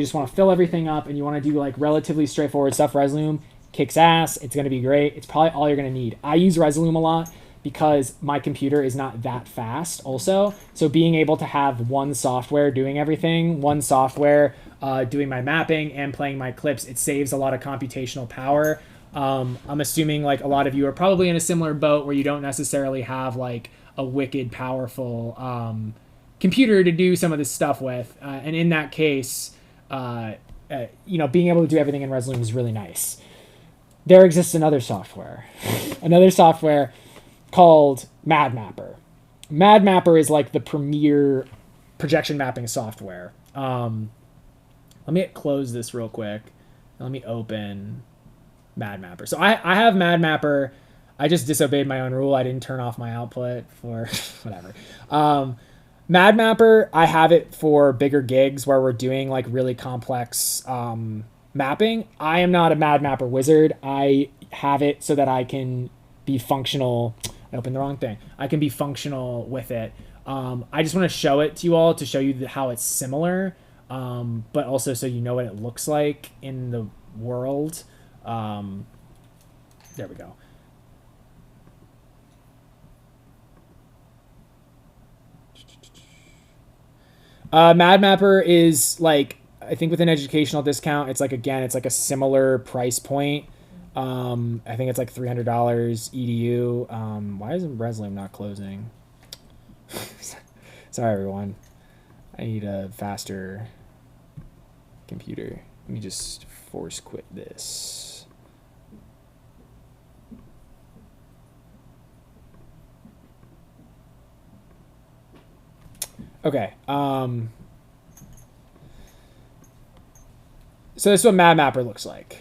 just want to fill everything up and you want to do like relatively straightforward stuff, Resolume kicks ass. It's going to be great. It's probably all you're going to need. I use Resolume a lot because my computer is not that fast also. So being able to have one software doing everything, one software doing my mapping and playing my clips, it saves a lot of computational power. I'm assuming like a lot of you are probably in a similar boat where you don't necessarily have like a wicked powerful computer to do some of this stuff with. And in that case, being able to do everything in Resolume is really nice. There exists another software called MadMapper. MadMapper is like the premier projection mapping software. Let me close this real quick. Let me open MadMapper. So I have MadMapper. I just disobeyed my own rule. I didn't turn off my output for whatever. MadMapper, I have it for bigger gigs where we're doing like really complex mapping. I am not a MadMapper wizard. I have it so that I can be functional. I opened the wrong thing. I can be functional with it. I just want to show it to you all to show you how it's similar, but also so you know what it looks like in the world. There we go. MadMapper is like, I think with an educational discount, it's like, again, it's like a similar price point. I think it's like $300 EDU. Why isn't Resolume not closing? Sorry, everyone. I need a faster computer. Let me just force quit this. Okay. So this is what MadMapper looks like.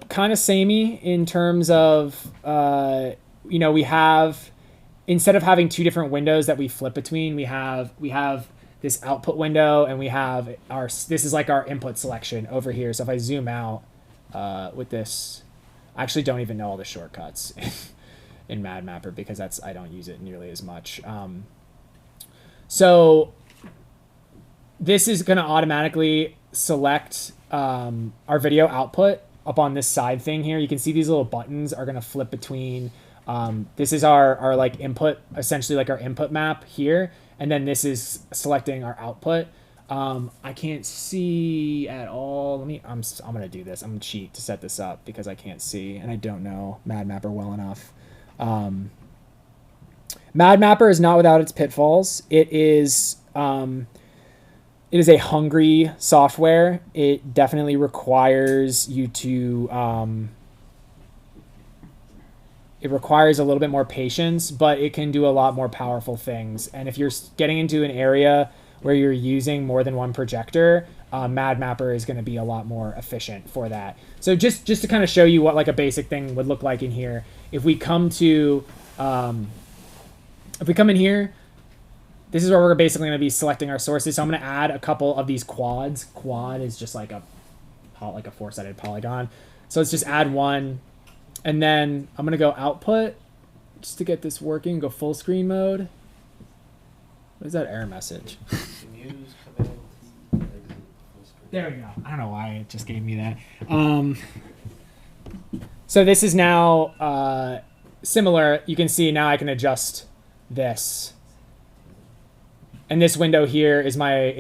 Kind of samey in terms of, we have, instead of having two different windows that we flip between, we have this output window and we have this is like our input selection over here. So if I zoom out with this, I actually don't even know all the shortcuts in MadMapper because I don't use it nearly as much. So this is going to automatically select our video output up on this side thing here. You can see these little buttons are going to flip between. This is our like input, essentially like our input map here. And then this is selecting our output. I can't see at all. I'm going to do this. I'm going to cheat to set this up because I can't see and I don't know MadMapper well enough. MadMapper is not without its pitfalls. It is a hungry software. It definitely requires you to, it requires a little bit more patience, but it can do a lot more powerful things. And if you're getting into an area where you're using more than one projector, MadMapper is going to be a lot more efficient for that. So just to kind of show you what like a basic thing would look like in here, if we come in here, this is where we're basically going to be selecting our sources. So I'm going to add a couple of these quads. Quad is just like a four-sided polygon. So let's just add one. And then I'm going to go output just to get this working. Go full screen mode. What is that error message? There we go. I don't know why it just gave me that. So this is now similar. You can see now I can adjust this. And this window here is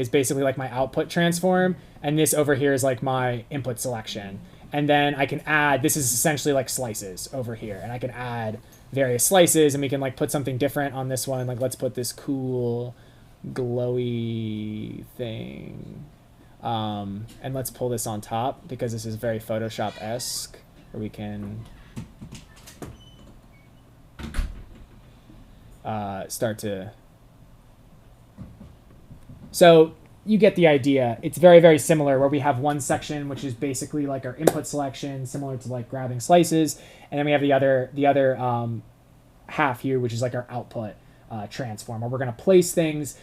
basically like my output transform. And this over here is like my input selection. And then I can add, this is essentially like slices over here. And I can add various slices, and we can like put something different on this one. Like let's put this cool glowy thing. And let's pull this on top because this is very Photoshop-esque, where we can start to... So you get the idea. It's very, very similar, where we have one section which is basically like our input selection, similar to like grabbing slices, and then we have the other half here, which is like our output transform, where we're going to place things.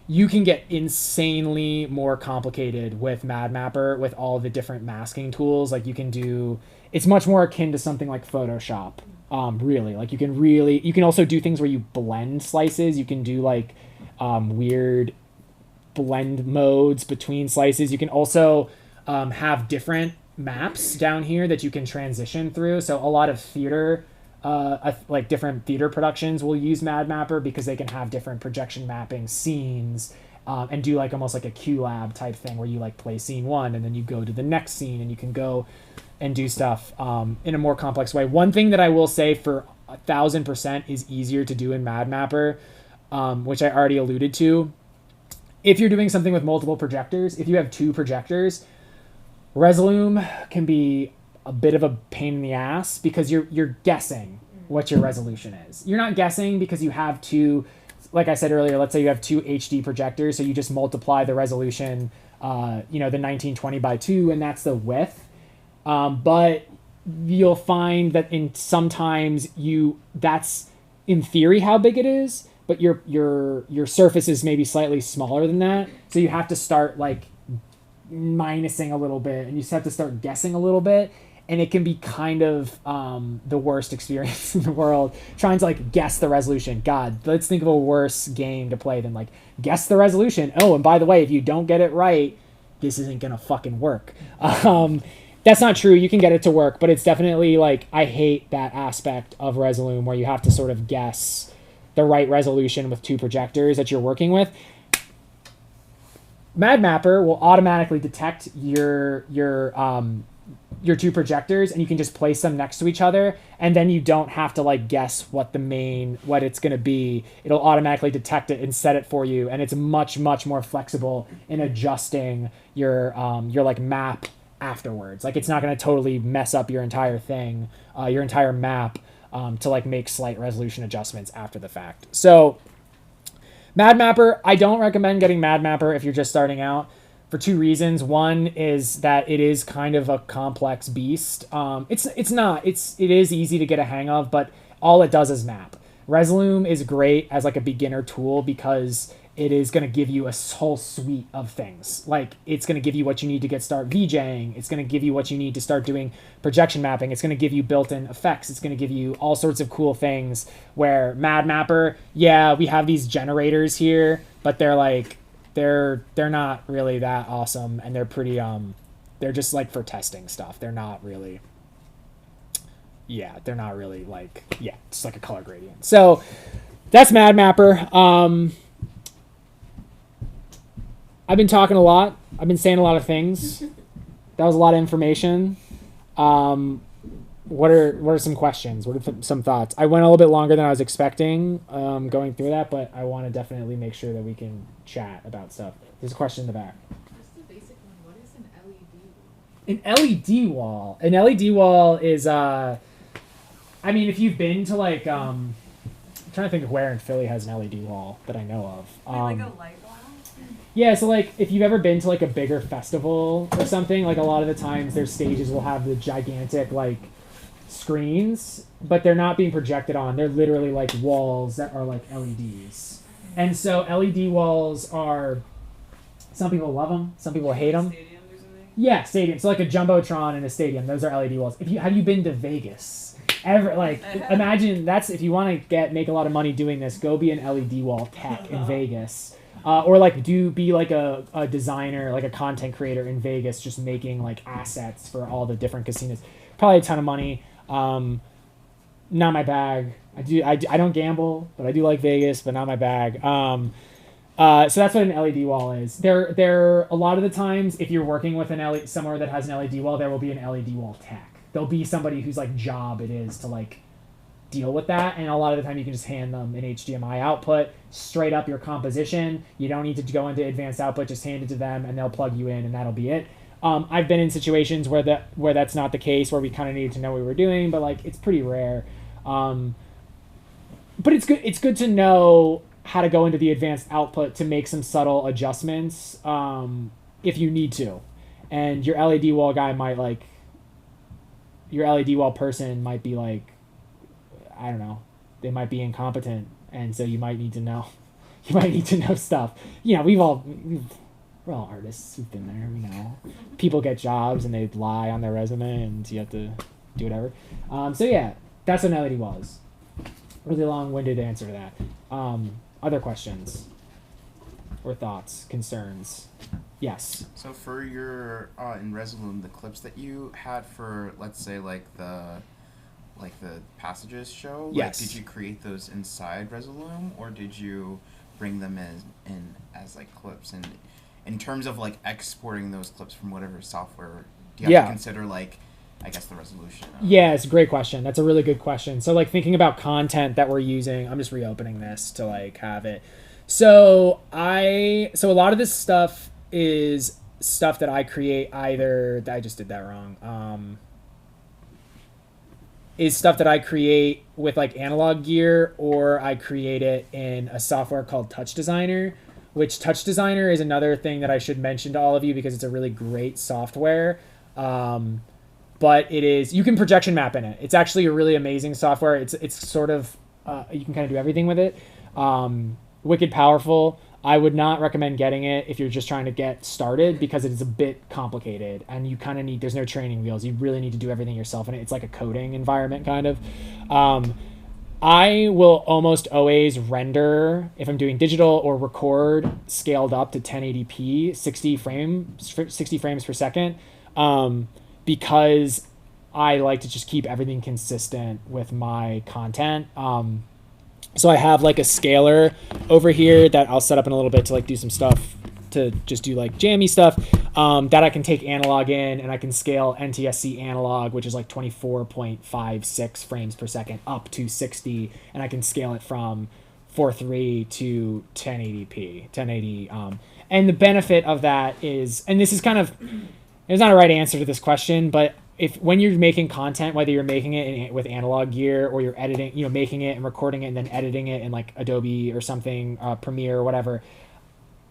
You can get insanely more complicated with MadMapper with all the different masking tools. Like you can do, it's much more akin to something like Photoshop. Really, like you can also do things where you blend slices. You can do like weird blend modes between slices. You can also have different maps down here that you can transition through. So a lot of theater, like different theater productions will use MadMapper because they can have different projection mapping scenes, and do like almost like a QLab type thing where you like play scene one and then you go to the next scene and you can go and do stuff in a more complex way. One thing that I will say for 1000% is easier to do in MadMapper, which I already alluded to. If you're doing something with multiple projectors, if you have 2 projectors, Resolume can be a bit of a pain in the ass because you're guessing what your resolution is. You're not guessing because you have 2, like I said earlier, let's say you have 2 HD projectors, so you just multiply the resolution, the 1920 by 2, and that's the width. But you'll find that sometimes that's in theory how big it is, but your surface is maybe slightly smaller than that, so you have to start like minusing a little bit, and you just have to start guessing a little bit, and it can be kind of the worst experience in the world trying to like guess the resolution. God, let's think of a worse game to play than like guess the resolution. Oh, and by the way, if you don't get it right, this isn't gonna fucking work. That's not true. You can get it to work, but it's definitely like, I hate that aspect of Resolume where you have to sort of guess the right resolution with 2 projectors that you're working with. MadMapper will automatically detect your 2 projectors, and you can just place them next to each other, and then you don't have to like guess what it's going to be. It'll automatically detect it and set it for you, and it's much more flexible in adjusting your like map afterwards. Like it's not going to totally mess up your entire thing, your entire map, to like make slight resolution adjustments after the fact. So MadMapper, I don't recommend getting MadMapper if you're just starting out for 2 reasons. One is that it is kind of a complex beast. It is easy to get a hang of, but all it does is map. Resolume is great as like a beginner tool because it is going to give you a whole suite of things. Like it's going to give you what you need to start VJing. It's going to give you what you need to start doing projection mapping. It's going to give you built-in effects. It's going to give you all sorts of cool things, where MadMapper, yeah, we have these generators here, but they're like, they're not really that awesome, and they're pretty, they're just like for testing stuff. They're not really like, it's like a color gradient. So that's MadMapper. I've been talking a lot. I've been saying a lot of things. That was a lot of information. What are some questions? What are some thoughts? I went a little bit longer than I was expecting going through that, but I want to definitely make sure that we can chat about stuff. There's a question in the back. Just a basic one. What is an LED wall? An LED wall is, I mean, if you've been to like, I'm trying to think of where in Philly has an LED wall that I know of. Like a light wall? Yeah, so like if you've ever been to like a bigger festival or something, like a lot of the times their stages will have the gigantic like screens, but they're not being projected on. They're literally like walls that are like LEDs. And so LED walls are, some people love them, some people hate them. Stadiums or something? Yeah, stadium. So like a jumbotron in a stadium, those are LED walls. Have you been to Vegas? Ever, like, imagine that's, if you want to make a lot of money doing this, go be an LED wall tech in Vegas. Or like be like a designer, like a content creator in Vegas, just making like assets for all the different casinos. Probably a ton of money. Not my bag. I don't gamble, but I do like Vegas, but not my bag. So that's what an LED wall is. There a lot of the times, if you're working with somewhere that has an LED wall, there will be an LED wall tech. There'll be somebody whose like job it is to like deal with that. And a lot of the time you can just hand them an HDMI output, straight up your composition. You don't need to go into advanced output, just hand it to them and they'll plug you in and that'll be it. I've been in situations where that's not the case, where we kind of needed to know what we were doing, but like it's pretty rare. But it's good to know how to go into the advanced output to make some subtle adjustments if you need to. And your LED wall guy might like, your LED wall person might be like, I don't know, they might be incompetent, and so you might need to know stuff. You know, we're all artists, we've been there, we know. People get jobs and they lie on their resume and you have to do whatever. So yeah, that's what an LED wall is. Really long-winded answer to that. Other questions or thoughts, concerns? Yes. So for your in Resolume, the clips that you had for, let's say, like the passages show, yes. Like, did you create those inside Resolume, or did you bring them in as like clips? And in terms of like exporting those clips from whatever software, do you have to consider like, I guess, the resolution? Yeah, it's a great question. That's a really good question. So like thinking about content that we're using, I'm just reopening this to like have it. So a lot of this stuff is stuff that I create either, I just did that wrong, is stuff that I create with like analog gear, or I create it in a software called Touch Designer, which Touch Designer is another thing that I should mention to all of you because it's a really great software. But it is, you can projection map in it. It's actually a really amazing software. It's sort of, you can kind of do everything with it. Wicked powerful. I would not recommend getting it if you're just trying to get started because it is a bit complicated and you kind of need, there's no training wheels. You really need to do everything yourself in it. It's like a coding environment kind of. I will almost always render, if I'm doing digital or record, scaled up to 1080p, 60 frames per second, because I like to just keep everything consistent with my content. So I have like a scaler over here that I'll set up in a little bit to like do some stuff, to just do like jammy stuff, that I can take analog in, and I can scale NTSC analog, which is like 24.56 frames per second, up to 60, and I can scale it from 4:3 to 1080. And the benefit of that is, and this is kind of, there's not a right answer to this question, but when you're making content, whether you're making it with analog gear or you're editing, making it and recording it and then editing it in like Adobe or something, Premiere or whatever,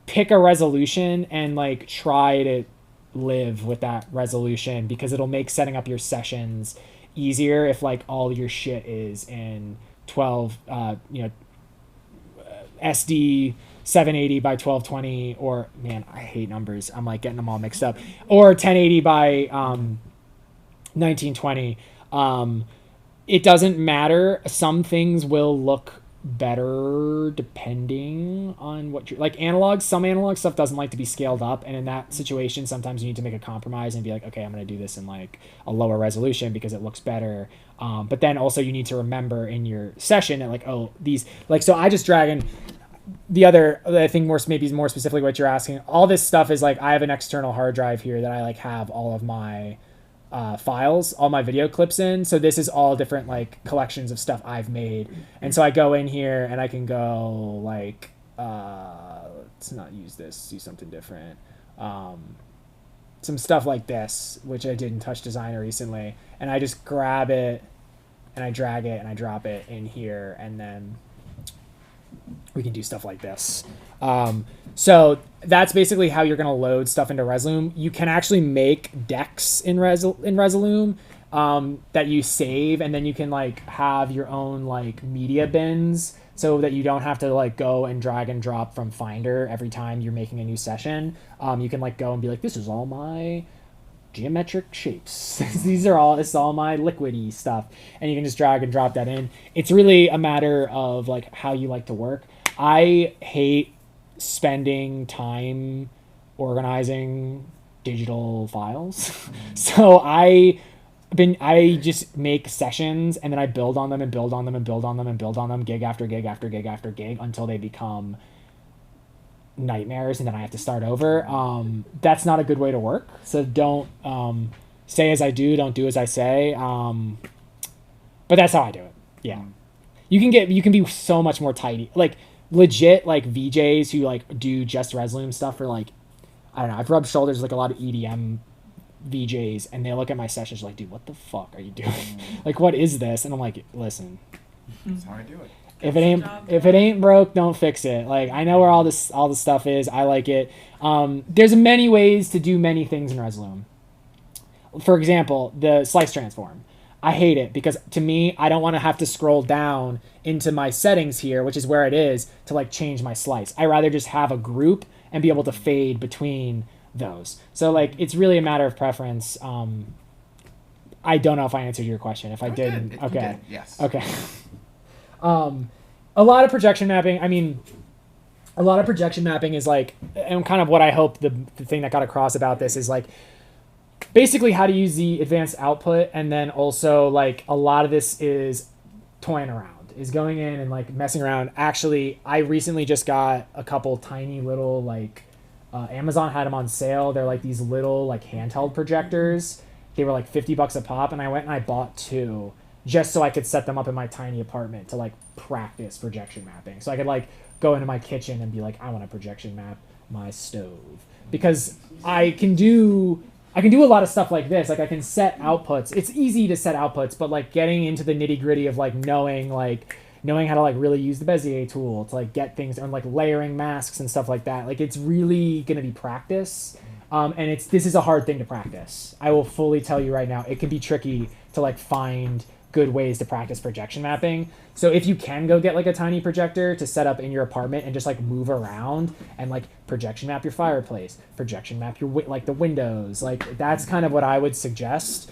pick a resolution and like try to live with that resolution, because it'll make setting up your sessions easier if like all your shit is in 12, SD 780 by 1220, or man, I hate numbers. I'm like getting them all mixed up, or 1080 by 1920. It doesn't matter. Some things will look better depending on what you're like. Some analog stuff doesn't like to be scaled up, and in that situation sometimes you need to make a compromise and be like, okay, I'm going to do this in like a lower resolution because it looks better. But then also you need to remember in your session that like, oh, these, like, so I just drag in the other, I think maybe more specifically what you're asking, all this stuff is like, I have an external hard drive here that I like have all of my files, all my video clips in. So this is all different like collections of stuff I've made. And so I go in here and I can go like, let's not use this, do something different. Some stuff like this, which I did in Touch Designer recently. And I just grab it and I drag it and I drop it in here, and then we can do stuff like this. So that's basically how you're going to load stuff into Resolume. You can actually make decks in Resolume that you save, and then you can like have your own like media bins so that you don't have to like go and drag and drop from Finder every time you're making a new session. You can like go and be like, this is all my geometric shapes. This is all my liquidy stuff, and you can just drag and drop that in. It's really a matter of like how you like to work. I hate spending time organizing digital files. So I just make sessions, and then I build on them and build on them and build on them and build on them, gig after gig after gig after gig, until they become nightmares, and then I have to start over. That's not a good way to work. So don't say as I do, don't do as I say. But that's how I do it. Yeah. You can be so much more tidy. Like legit like VJs who like do just Resolume stuff for like, I don't know, I've rubbed shoulders with like a lot of EDM VJs and they look at my sessions like, dude, what the fuck are you doing? Like, what is this? And I'm like, listen, That's how I do it. if it ain't broke, don't fix it. Like, I know where all this stuff is. I like it. There's many ways to do many things in Resolume. For example, the slice transform. I hate it because to me, I don't want to have to scroll down into my settings here, which is where it is, to like change my slice. I rather just have a group and be able to fade between those. So like, it's really a matter of preference. I don't know if I answered your question. If I didn't, okay. Did. Yes. Okay. A lot of projection mapping. I mean, a lot of projection mapping is like, and kind of what I hope the thing that got across about this is like, basically how to use the advanced output, and then also like a lot of this is toying around, is going in and like messing around. Actually, I recently just got a couple tiny little like Amazon had them on sale. They're like these little like handheld projectors. They were like $50 a pop, and I went and I bought 2 just so I could set them up in my tiny apartment to like practice projection mapping. So I could like go into my kitchen and be like, I want to projection map my stove, because I can do a lot of stuff like this. Like I can set outputs. It's easy to set outputs, but like getting into the nitty gritty of like knowing how to like really use the Bezier tool to like get things, and like layering masks and stuff like that. Like it's really going to be practice. And this is a hard thing to practice. I will fully tell you right now, it can be tricky to like find good ways to practice projection mapping. So if you can go get like a tiny projector to set up in your apartment and just like move around and like projection map your fireplace, projection map your like the windows, like that's kind of what I would suggest.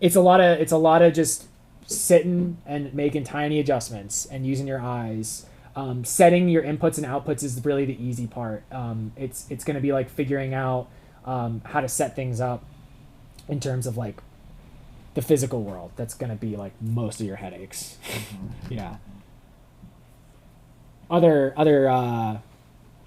It's a lot of just sitting and making tiny adjustments and using your eyes. Setting your inputs and outputs is really the easy part. It's going to be like figuring out how to set things up in terms of like the physical world. That's going to be like most of your headaches. Yeah. Other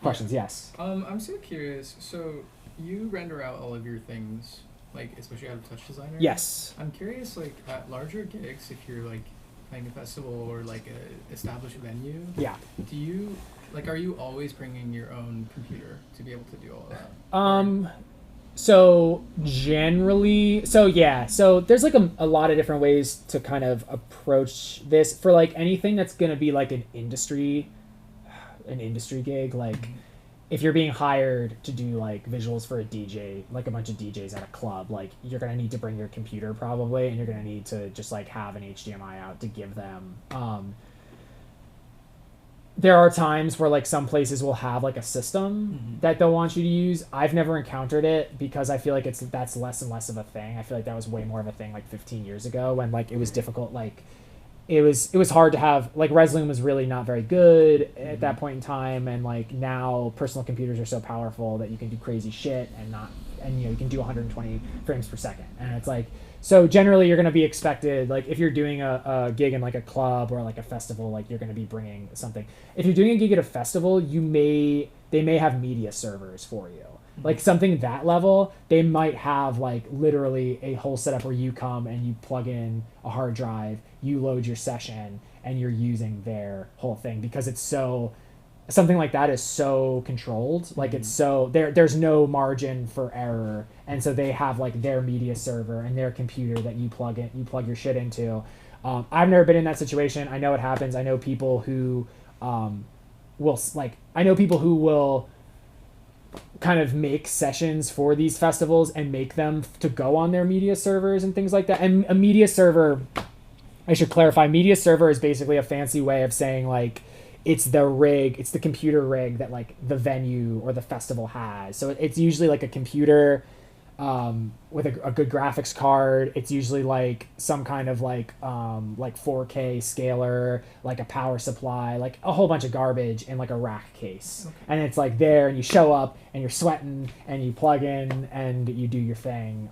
questions? Yes. I'm so curious. So you render out all of your things, like especially out of Touch Designer? Yes. I'm curious, like at larger gigs, if you're like playing a festival or like a established venue. Yeah. Do you are you always bringing your own computer to be able to do all of that? So generally, so there's like a lot of different ways to kind of approach this for like anything that's going to be like an industry gig. Like if you're being hired to do like visuals for a DJ, like a bunch of DJs at a club, like you're going to need to bring your computer probably, and you're going to need to just like have an HDMI out to give them. There are times where like some places will have like a system that they'll want you to use. I've never encountered it because I feel like that's less and less of a thing. I feel like that was way more of a thing like 15 years ago when like it was difficult. Like it was hard to have, like Resolume was really not very good at that point in time. And like now personal computers are so powerful that you can do crazy shit and you can do 120 frames per second. And it's like, so generally you're going to be expected, like if you're doing a gig in like a club or like a festival, like you're going to be bringing something. If you're doing a gig at a festival, they may have media servers for you. Like something that level, they might have like literally a whole setup where you come and you plug in a hard drive, you load your session, and you're using their whole thing because it's so, something like that is so controlled. Like it's so, there's no margin for error. And so they have like their media server and their computer that you plug your shit into. I've never been in that situation. I know it happens. I know people who will kind of make sessions for these festivals and make them to go on their media servers and things like that. And a media server, I should clarify, media server is basically a fancy way of saying like it's the computer rig that like the venue or the festival has. So it's usually like a computer with a good graphics card. It's usually like some kind of like 4K scaler, like a power supply, like a whole bunch of garbage in like a rack case. Okay. And it's like there, and you show up and you're sweating and you plug in and you do your thing.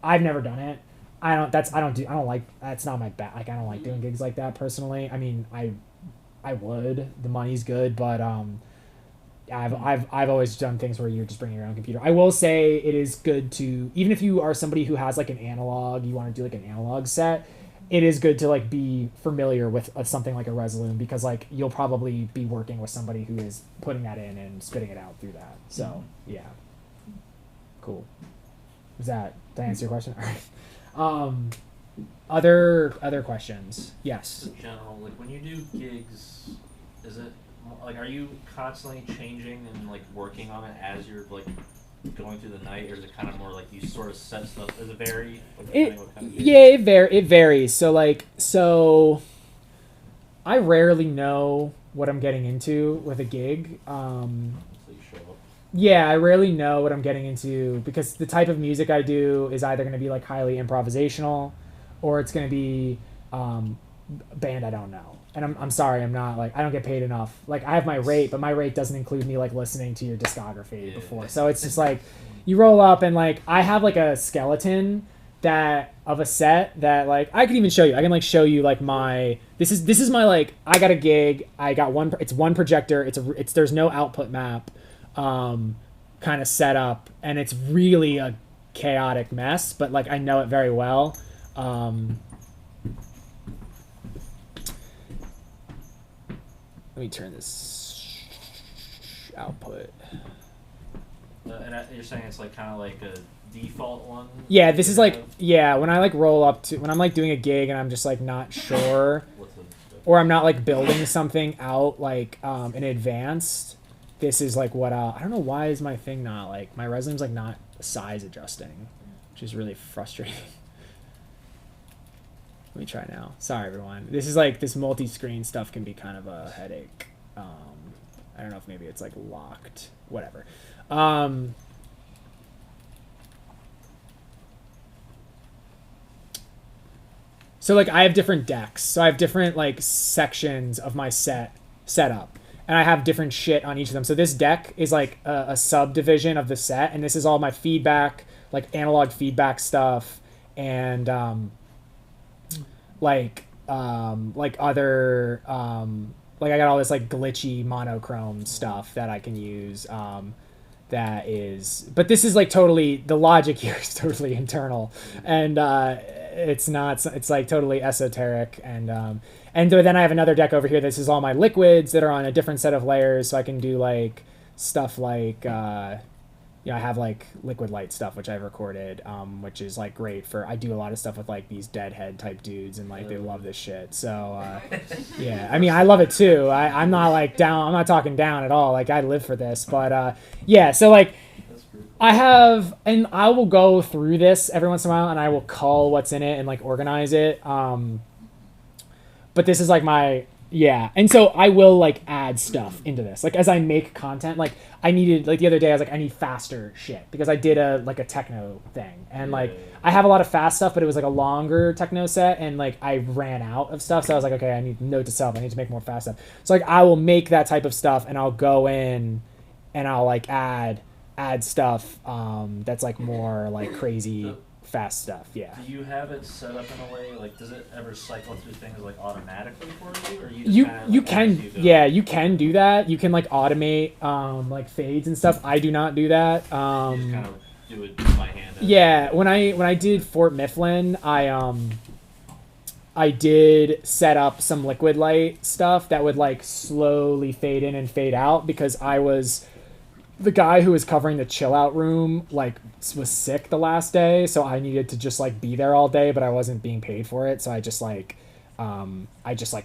I've never done it. That's not my bad. Like I don't like doing gigs like that personally. I mean, I would. The money's good, but I've always done things where you're just bringing your own computer. I will say it is good to, even if you are somebody who has like an analog, you want to do like an analog set, it is good to like be familiar with something like a Resolume, because like you'll probably be working with somebody who is putting that in and spitting it out through that. So yeah, cool. Did I answer your question? All right. Other questions? Yes. Just in general, like when you do gigs, is it like, are you constantly changing and like working on it as you're like going through the night, or is it kind of more like you sort of set stuff? Does it vary? What kind of gig? Yeah, it varies. So I rarely know what I'm getting into with a gig. So you show up. Yeah, I rarely know what I'm getting into, because the type of music I do is either going to be like highly improvisational, or it's going to be band I don't know. And I'm sorry, I'm not like, I don't get paid enough. Like I have my rate, but my rate doesn't include me like listening to your discography before. So it's just like you roll up and like I have like a skeleton that of a set that like I can even show you. I can like show you like my this is my like I got a gig. I got one projector. It's there's no output map kind of set up, and it's really a chaotic mess, but like I know it very well. Let me turn this output. And you're saying it's like kind of like a default one? Yeah, this is like, yeah, when I like roll up to, when I'm like doing a gig and I'm just like not sure, or I'm not like building something out like in advance, this is like what I don't know why is my thing not like, my Resolume's like not size adjusting, which is really frustrating. Let me try now. Sorry, everyone. This is like, this multi-screen stuff can be kind of a headache. I don't know if maybe it's like locked. Whatever. So like I have different decks. So I have different like sections of my setup. And I have different shit on each of them. So this deck is like a subdivision of the set. And this is all my feedback, like analog feedback stuff. And like other like I got all this like glitchy monochrome stuff that I can use, that is, but this is like totally, the logic here is totally internal, and it's not, it's like totally esoteric, and then I have another deck over here. This is all my liquids that are on a different set of layers, so I can do like stuff like I have like liquid light stuff which I've recorded, which is like great for, I do a lot of stuff with like these deadhead type dudes, and like they love this shit. So yeah, I mean I love it too. I'm not like down, I'm not talking down at all. Like I live for this, but yeah. So like I have, and I will go through this every once in a while, and I will cull what's in it and like organize it. But this is like my, yeah, and so I will like add stuff into this. Like as I make content, like I needed, like the other day I was like, I need faster shit because I did a techno thing, and like I have a lot of fast stuff, but it was like a longer techno set, and like I ran out of stuff, so I was like, okay, I need, note to self, I need to make more fast stuff. So like I will make that type of stuff, and I'll go in and I'll like add stuff that's like more like crazy fast stuff. Yeah. Do you have it set up in a way, like does it ever cycle through things like automatically for you, or you just you can, yeah, you can do that. You can like automate like fades and stuff. I do not do that. You just kind of do it by hand. Yeah, when I did Fort Mifflin, I did set up some liquid light stuff that would like slowly fade in and fade out, because I was the guy who was covering the chill out room like was sick the last day, so I needed to just like be there all day, but I wasn't being paid for it, so I just like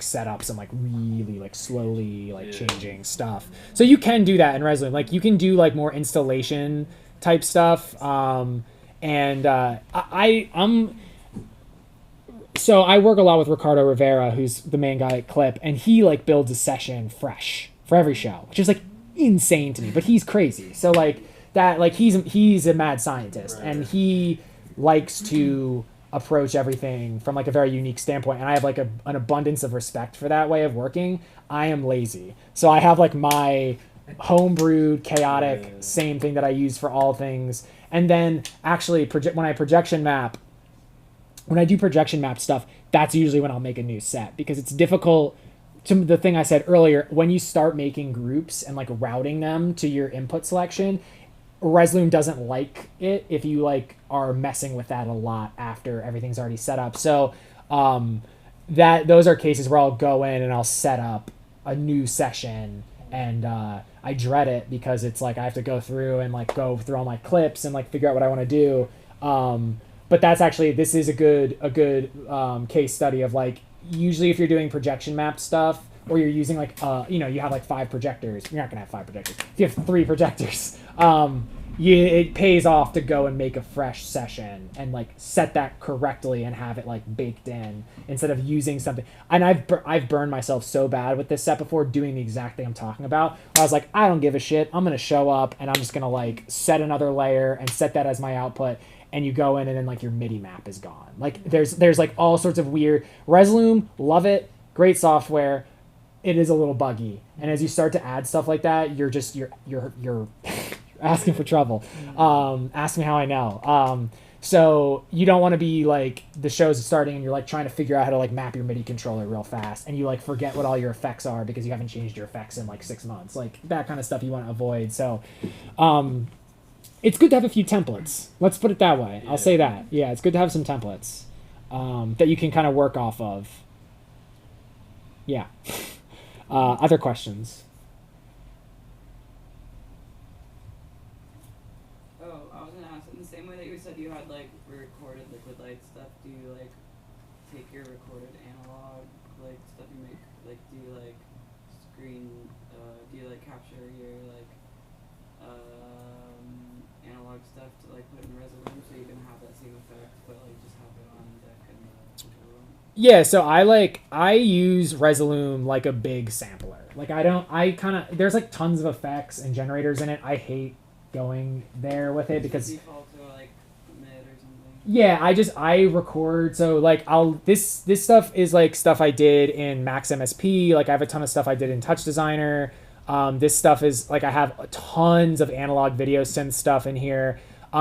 set up some like really like slowly like changing stuff. So you can do that in Resolume. Like you can do like more installation type stuff. So I work a lot with Ricardo Rivera, who's the main guy at Clip, and he like builds a session fresh for every show, which is like insane to me, but he's crazy. So like that, like he's a mad scientist, and he likes to approach everything from like a very unique standpoint, and I have like an abundance of respect for that way of working. I am lazy, so I have like my homebrewed chaotic same thing that I use for all things. And then actually when I do projection map stuff, that's usually when I'll make a new set, because it's difficult to the thing I said earlier, when you start making groups and like routing them to your input selection, Resolume doesn't like it if you like are messing with that a lot after everything's already set up. So that those are cases where I'll go in and I'll set up a new session, and I dread it because it's like I have to go through and like go through all my clips and like figure out what I want to do. But that's actually, this is a good case study of like, usually if you're doing projection map stuff, or you're using like you have like 5 projectors, you're not gonna have 5 projectors. If you have 3 projectors, it pays off to go and make a fresh session and like set that correctly and have it like baked in instead of using something. And I've burned myself so bad with this set before doing the exact thing I'm talking about. I was like, I don't give a shit. I'm gonna show up and I'm just gonna like set another layer and set that as my output. And you go in and then like your MIDI map is gone. Like there's like all sorts of weird. Resolume, love it, great software. It is a little buggy, and as you start to add stuff like that, you're asking for trouble. Ask me how I know. So you don't want to be like, the show's starting and you're like trying to figure out how to like map your MIDI controller real fast, and you like forget what all your effects are because you haven't changed your effects in like 6 months. Like that kind of stuff you want to avoid. So it's good to have a few templates. Let's put it that way. I'll say that. Yeah, it's good to have some templates that you can kind of work off of. Yeah. Other questions? Oh, I was gonna ask, in the same way that you said you had like recorded liquid light stuff, do you like take your recorded analog like stuff you make, like do you like screen, do you like capture your like analog stuff to like put in Resolume so you can have that same effect but like just have it on deck in the control room? Yeah, so I use Resolume like a big sampler. Like there's like tons of effects and generators in it. I hate going there with it because default to like mid or something. Yeah, I record, so like this stuff is like stuff I did in Max MSP. Like I have a ton of stuff I did in Touch Designer. This stuff is like, I have tons of analog video synth stuff in here.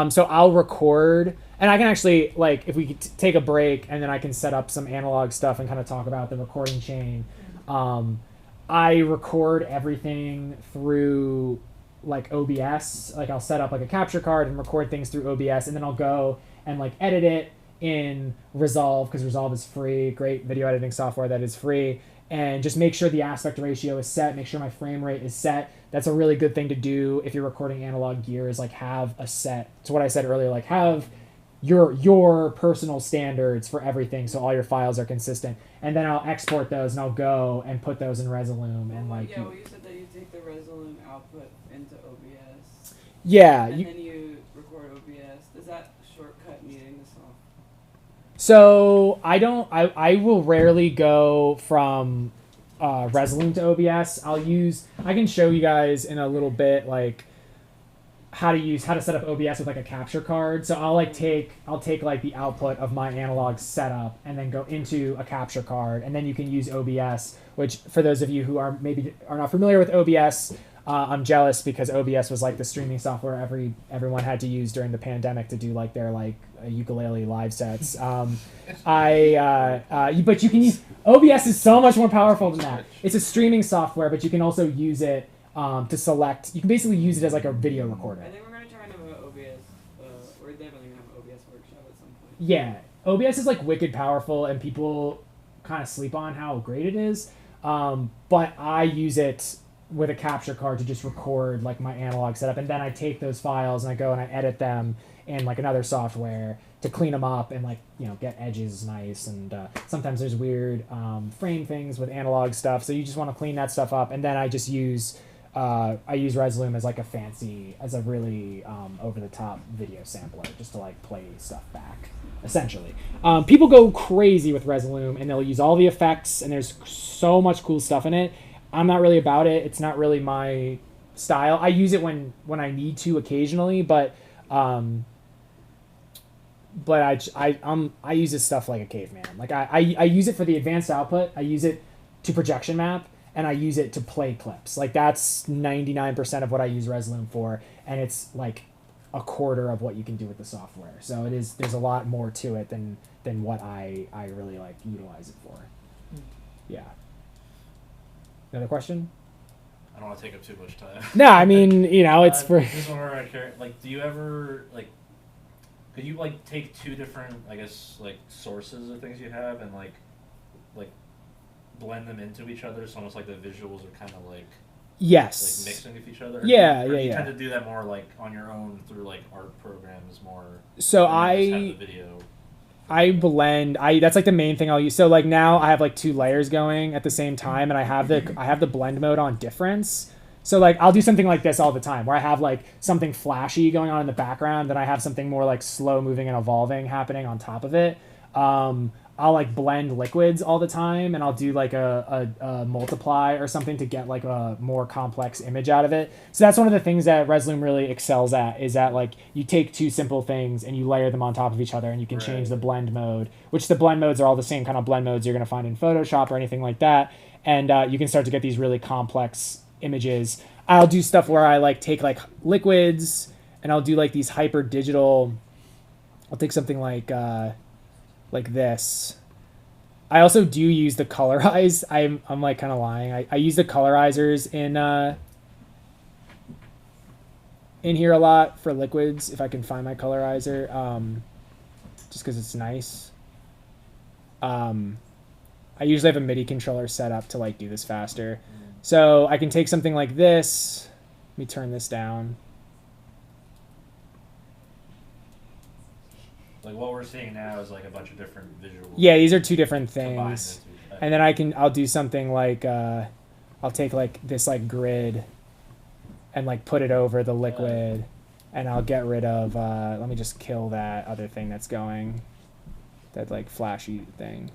So I'll record, and I can actually, like, if we could take a break and then I can set up some analog stuff and kind of talk about the recording chain. I record everything through like OBS. Like I'll set up like a capture card and record things through OBS, and then I'll go and like edit it in Resolve, because Resolve is free, great video editing software that is free. And just make sure the aspect ratio is set, make sure my frame rate is set. That's a really good thing to do if you're recording analog gear, is like have a set. It's what I said earlier, like have your personal standards for everything so all your files are consistent. And then I'll export those and I'll go and put those in Resolume and like yeah, well, you said that you take the Resolume output into OBS. Yeah. And then you record OBS. Does that shortcut needing the song? So I will rarely go from Resolume to OBS. I can show you guys in a little bit like how to set up OBS with like a capture card. So I'll take like the output of my analog setup and then go into a capture card, and then you can use OBS, which for those of you who are not familiar with OBS, I'm jealous because OBS was like the streaming software everyone had to use during the pandemic to do like their like ukulele live sets. But you can use OBS is so much more powerful than that. It's a streaming software, but you can also use it to select. You can basically use it as like a video recorder. I think we're gonna try and have an OBS. We're definitely gonna have an OBS workshop at some point. Yeah, OBS is like wicked powerful, and people kind of sleep on how great it is. But I use it with a capture card to just record like my analog setup, and then I take those files and I go and I edit them in like another software to clean them up and like, you know, get edges nice. And sometimes there's weird frame things with analog stuff, so you just want to clean that stuff up. And then I just use Resolume as like a really over the top video sampler just to like play stuff back. Essentially, people go crazy with Resolume and they'll use all the effects, and there's so much cool stuff in it. I'm not really about it. It's not really my style. I use it when I need to occasionally, but I use this stuff like a caveman. Like I use it for the advanced output. I use it to projection map, and I use it to play clips. Like that's 99% of what I use Resolume for, and it's like a quarter of what you can do with the software. So there's a lot more to it than what I really like utilize it for. Yeah. Another question? I don't want to take up too much time. No, I mean, you know, it's for. This is where I care. Like, do you ever like? Could you like take two different, I guess, like sources of things you have and like blend them into each other? So almost like the visuals are kind of like Yes. mixing with each other. Yeah, or do you yeah. tend to do that more like on your own through like art programs more? So than you just have the video. I blend. That's like the main thing I'll use. So like now I have like 2 layers going at the same time, and I have the blend mode on difference. So like I'll do something like this all the time, where I have like something flashy going on in the background, then I have something more like slow moving and evolving happening on top of it. I'll like blend liquids all the time, and I'll do like a multiply or something to get like a more complex image out of it. So that's one of the things that Resolume really excels at, is that like you take 2 simple things and you layer them on top of each other, and you can change the blend mode, which the blend modes are all the same kind of blend modes you're going to find in Photoshop or anything like that. And you can start to get these really complex images. I'll do stuff where I like take like liquids, and I'll do like these hyper digital. I'll take something like this. I also do use the colorize. I'm like kind of lying. I use the colorizers in here a lot for liquids, if I can find my colorizer, just because it's nice. I usually have a MIDI controller set up to like do this faster. So I can take something like this. Let me turn this down. Like what we're seeing now is like a bunch of different visuals. Yeah, these are 2 different combined things. into- And then I'll do something like, I'll take like this like grid and like put it over the liquid, and I'll get rid of, let me just kill that other thing that's going, that like flashy thing.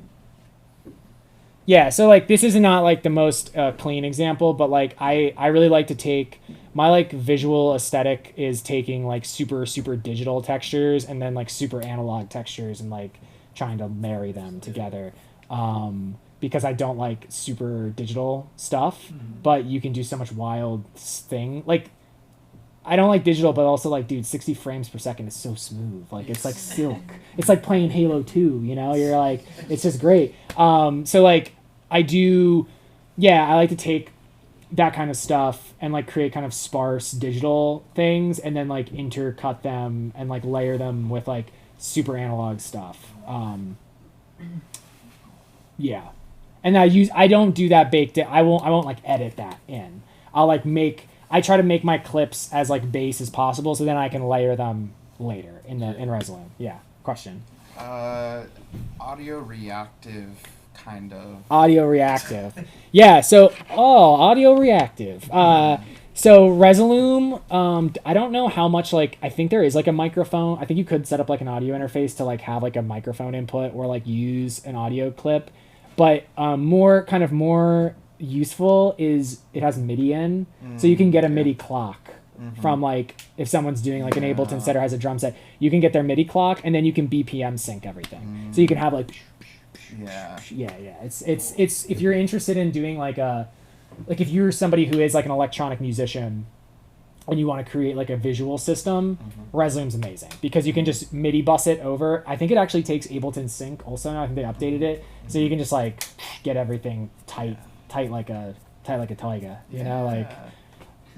Yeah, so like this is not like the most clean example, but like I really like to take my like visual aesthetic is taking like super digital textures and then like super analog textures and like trying to marry them together. Because I don't like super digital stuff, but you can do so much wild thing. Like I don't like digital, but also like, dude, 60 frames per second is so smooth. Like it's like silk. It's like playing Halo 2, you know? You're like, it's just great. So like I like to take that kind of stuff and like create kind of sparse digital things and then like intercut them and like layer them with like super analog stuff. Yeah. And I don't do that baked in. I won't like edit that in. I try to make my clips as like base as possible, so then I can layer them later in Resolume. Yeah. Question. Audio reactive kind of. Audio reactive. Yeah. So audio reactive. So Resolume, I don't know how much like, I think there is like a microphone. I think you could set up like an audio interface to like have like a microphone input or like use an audio clip. But more useful is it has MIDI in, so you can get a MIDI clock from like if someone's doing like an Ableton set or has a drum set, you can get their MIDI clock and then you can BPM sync everything. So you can have like It's if you're interested in doing like if you're somebody who is like an electronic musician and you want to create like a visual system, Resolume's amazing because you can just MIDI bus it over. I think it actually takes Ableton Sync also now. I think they updated it. So you can just like get everything tight like a tiger, you know, like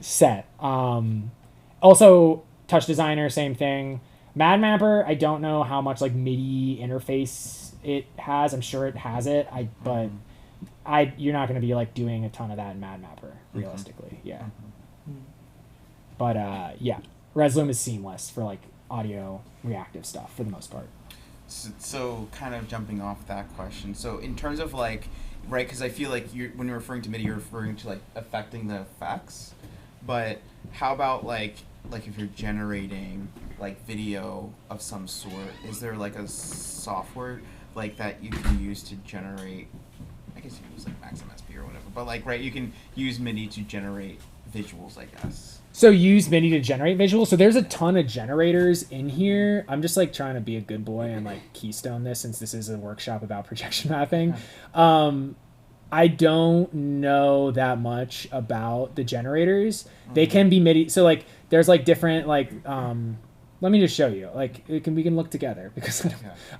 set. Also Touch Designer, same thing. MadMapper, I don't know how much like MIDI interface it has. I'm sure it has it. But you're not going to be like doing a ton of that in MadMapper realistically. Yeah. But yeah, Resolume is seamless for like audio reactive stuff for the most part. So kind of jumping off that question. So in terms of like, right, because I feel like when you're referring to MIDI, you're referring to like affecting the effects. But how about like if you're generating like video of some sort, is there like a software like that you can use to generate? I guess you can use like Maxim SP or whatever. But like, right, you can use MIDI to generate visuals, I guess. So use MIDI to generate visuals. So there's a ton of generators in here. I'm just like trying to be a good boy and like keystone this since this is a workshop about projection mapping. I don't know that much about the generators. They can be MIDI. So like there's like different like let me just show you. Like we can look together because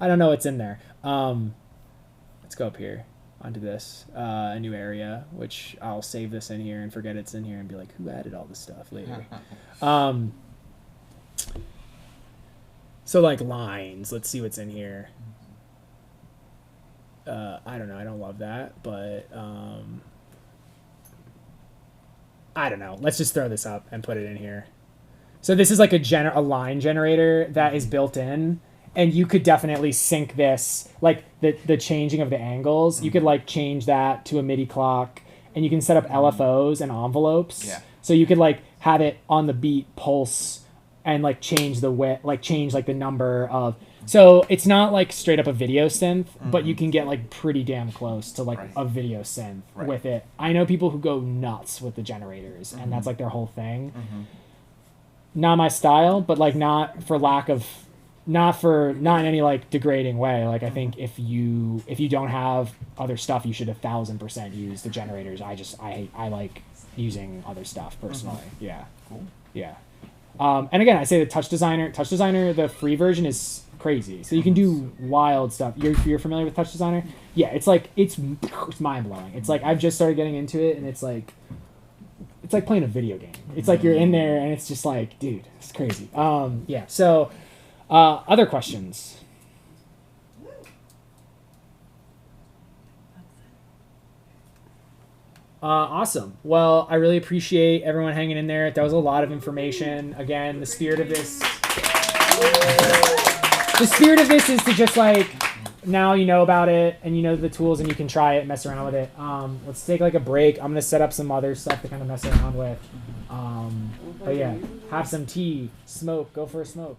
I don't know what's in there. Let's go up here. onto this, a new area, which I'll save this in here and forget it's in here and be like, who added all this stuff later? So like lines, let's see what's in here. I don't know, I don't love that, but I don't know. Let's just throw this up and put it in here. So this is like a line generator that is built in, and you could definitely sync this, like the changing of the angles. You could like change that to a MIDI clock, and you can set up LFOs and envelopes. Yeah. So you could like have it on the beat pulse and like change the width, like change like the number of. So it's not like straight up a video synth, but you can get like pretty damn close to like a video synth with it. I know people who go nuts with the generators, and that's like their whole thing. Not my style, but like not in any like degrading way. Like I think if you don't have other stuff, you should 1,000% use the generators. I like using other stuff personally. Yeah. Cool. Yeah. And again, I say the Touch Designer, the free version is crazy. So you can do wild stuff. You're familiar with Touch Designer? Yeah, it's like it's mind blowing. It's like I've just started getting into it, and it's like playing a video game. It's like you're in there, and it's just like, dude, it's crazy. Yeah. So, other questions? Awesome. Well, I really appreciate everyone hanging in there. That was a lot of information. Again, the spirit of this is to just like, now you know about it and you know the tools and you can try it and mess around with it. Let's take like a break. I'm gonna set up some other stuff to kind of mess around with. But yeah, have some tea, smoke, go for a smoke.